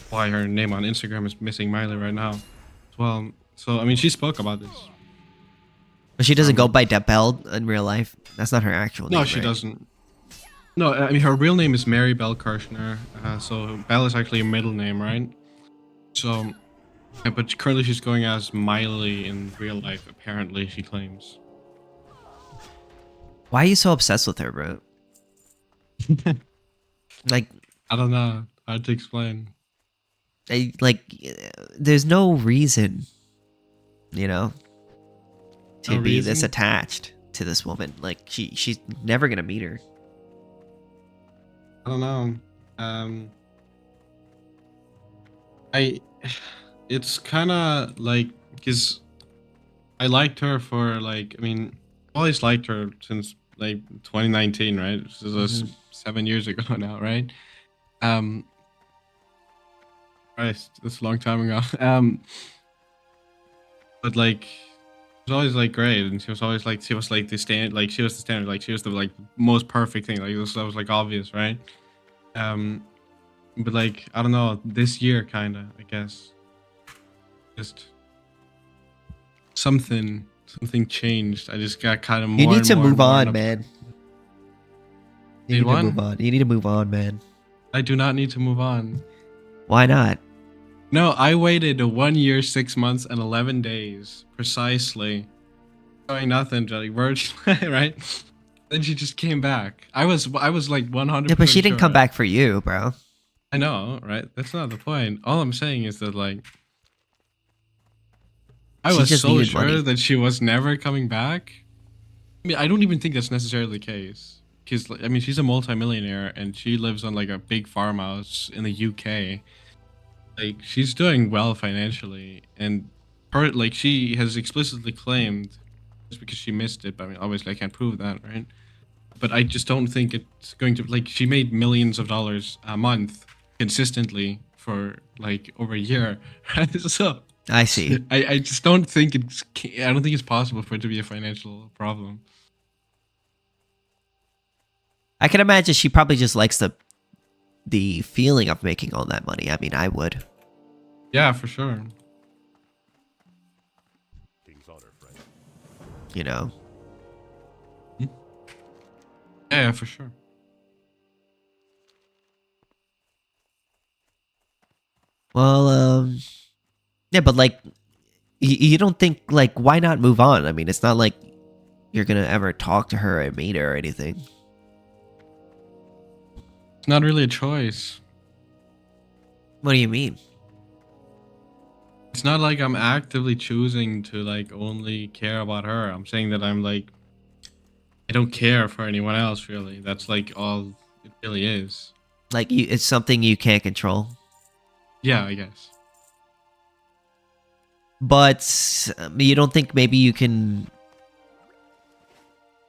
why her name on Instagram is missing Miley right now. Well, so I mean, she spoke about this. But she doesn't go by Belle in real life. That's not her actual name. No, she doesn't. No, I mean, her real name is Mary Belle Kirshner. So Belle is actually a middle name, right? So, yeah, but currently she's going as Miley in real life, apparently, she claims. Why are you so obsessed with her, bro? Like, I don't know. Hard to explain. There's no reason, you know, to be this reason? attached to this woman. Like, she's never gonna meet her. I don't know. It's kind of like, because I liked her for like, I mean, I always liked her since like 2019, right? This is 7 years ago now, right? Christ, that's a long time ago. But like, it was always like great, and she was always like, she was like the standard, like she was the standard, like she was the like most perfect thing, like that was like obvious, right? But like, I don't know, this year kind of, I guess, just something changed. I just got kind of more. You need and to more move and more on, and man. You Need need what? to move on. You need to move on, man. I do not need to move on. Why not? No, I waited 1 year, 6 months, and 11 days precisely, doing nothing, like virtually, right? Then she just came back. I was like 100%. Yeah, but she didn't sure. come back for you, bro. I know, right? That's not the point. All I'm saying is that like, I She was just so needed sure money. that she was never coming back. I mean, I don't even think that's necessarily the case. Because, I mean, she's a multimillionaire and she lives on like a big farmhouse in the UK. Like, she's doing well financially, and her, like, she has explicitly claimed, just because she missed it, but I mean, obviously I can't prove that, right? But I just don't think it's going to, like, she made millions of dollars a month consistently for like over a year. So I see. I just don't think I don't think it's possible for it to be a financial problem. I can imagine she probably just likes the feeling of making all that money. I mean, I would. Yeah, for sure. You know. Yeah, for sure. Well, yeah, but like, you don't think, like, why not move on? I mean, it's not like you're gonna ever talk to her or meet her or anything. It's not really a choice. What do you mean? It's not like I'm actively choosing to like only care about her. I'm saying that I'm like, I don't care for anyone else really. That's like all it really is. Like, it's something you can't control. Yeah, I guess. But you don't think maybe you can,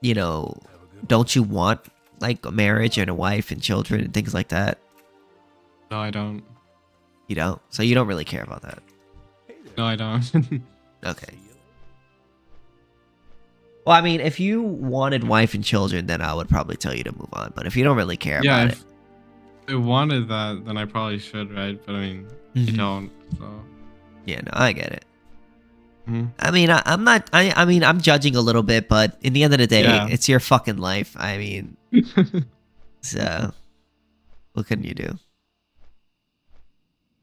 you know, don't you want like a marriage and a wife and children and things like that? No, I don't. You don't? So you don't really care about that? No, I don't. Okay. Well, I mean, if you wanted wife and children, then I would probably tell you to move on. But if you don't really care Yeah, about if it, I wanted that, then I probably should, right? But I mean, I don't. So. Yeah, no, I get it. Mhm. I mean, I'm not. I mean, I'm judging a little bit, but in the end of the day, Yeah. it's your fucking life. I mean, So, what can you do?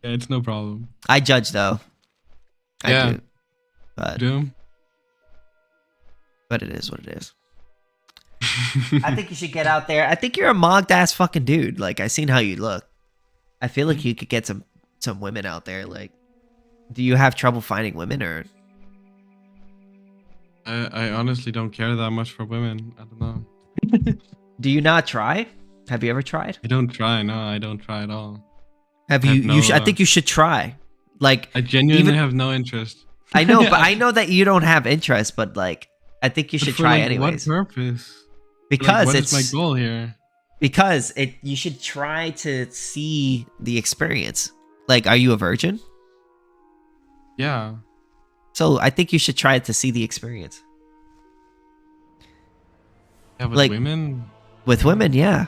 Yeah, it's no problem. I judge though. Yeah. I do. But, Do? but it is what it is. I think you should get out there. I think you're a mogged ass fucking dude. Like, I seen how you look. I feel like you could get some women out there. Like, do you have trouble finding women, or? I honestly don't care that much for women. I don't know. Do you not try? Have you ever tried? I don't try. No, I don't try at all. Have you? I think you should try. Like, I genuinely have no interest. I know, but I know that you don't have interest. But like, I think you should try anyways. What purpose? Because what it's is my goal here. Because you should try to see the experience. Like, are you a virgin? Yeah. So I think you should try to see the experience. Yeah, with like, women? With women, yeah.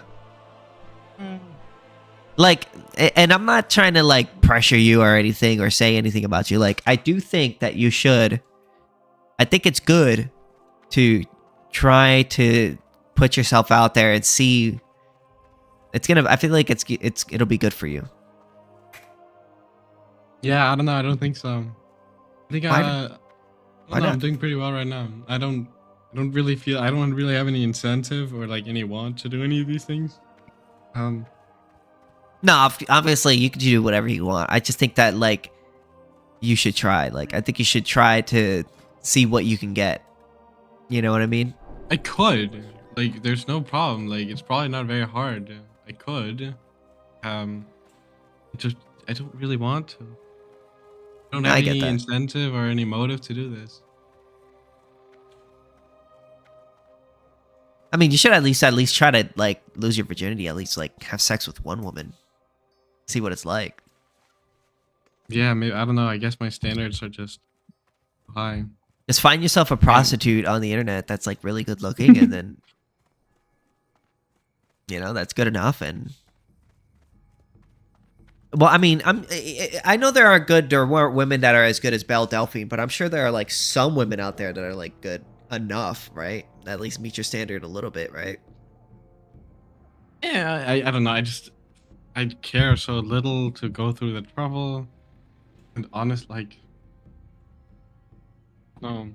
Like, and I'm not trying to like pressure you or anything or say anything about you. Like, I do think that you should. I think it's good to try to put yourself out there and see. I feel like it'll be good for you. Yeah, I don't know. I don't think so. I think Why not? I'm doing pretty well right now. I don't really have any incentive or like any want to do any of these things. No, obviously you can do whatever you want. I just think that like you should try. Like, I think you should try to see what you can get. You know what I mean? I could. Like, there's no problem. Like, it's probably not very hard. I could. I don't really want to. I don't have any incentive or any motive to do this. I mean, you should at least try to like lose your virginity. At least like have sex with one woman, see what it's like. Yeah, maybe, I don't know. I guess my standards are just high. Just find yourself a prostitute on the internet that's like really good looking, and then that's good enough. And well, I mean, I know there are women that are as good as Belle Delphine, but I'm sure there are like some women out there that are like good enough, right? At least meet your standard a little bit, right? Yeah, I don't know. I care so little to go through the trouble. And honest, like, no.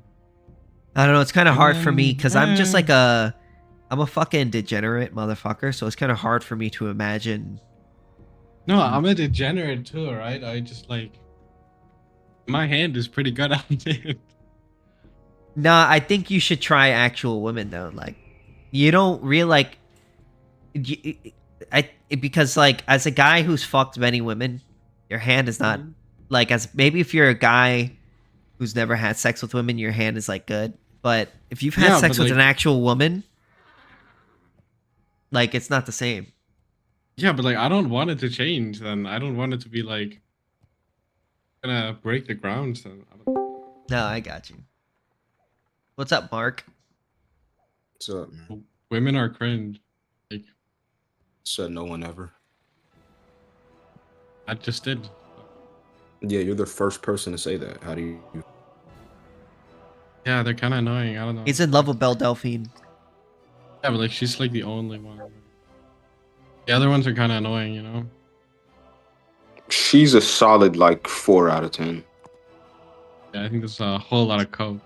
I don't know. It's kind of hard for me because I'm just like I'm a fucking degenerate motherfucker. So it's kind of hard for me to imagine. No, I'm a degenerate too, right? I just like, my hand is pretty good at it. Nah, I think you should try actual women though. Like, you don't really like. Because like as a guy who's fucked many women, your hand is not like as maybe if you're a guy who's never had sex with women, your hand is like good. But if you've had sex with an actual woman, like it's not the same. Yeah, but like I don't want it to change. Then I don't want it to be like gonna break the ground. Then no, I got you. What's up, Mark? What's up, man? Women are cringe. Like, said no one ever. I just did. Yeah, you're the first person to say that. How do you? Yeah, they're kind of annoying. I don't know. He's in love with Belle Delphine. Yeah, but like she's like the only one. The other ones are kind of annoying, you know. She's a solid like 4 out of 10. Yeah, I think there's a whole lot of coke.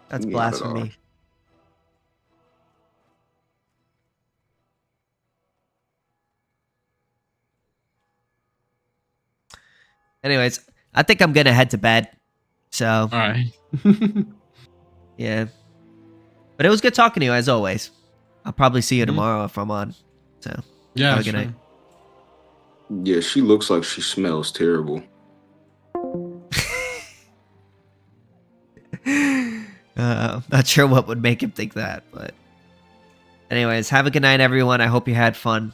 That's blasphemy. Anyways, I think I'm gonna head to bed. So, all right. Yeah, but it was good talking to you as always. I'll probably see you tomorrow if I'm on. So yeah, have a good night. Yeah, she looks like she smells terrible. Not sure what would make him think that, but anyways, have a good night, everyone. I hope you had fun.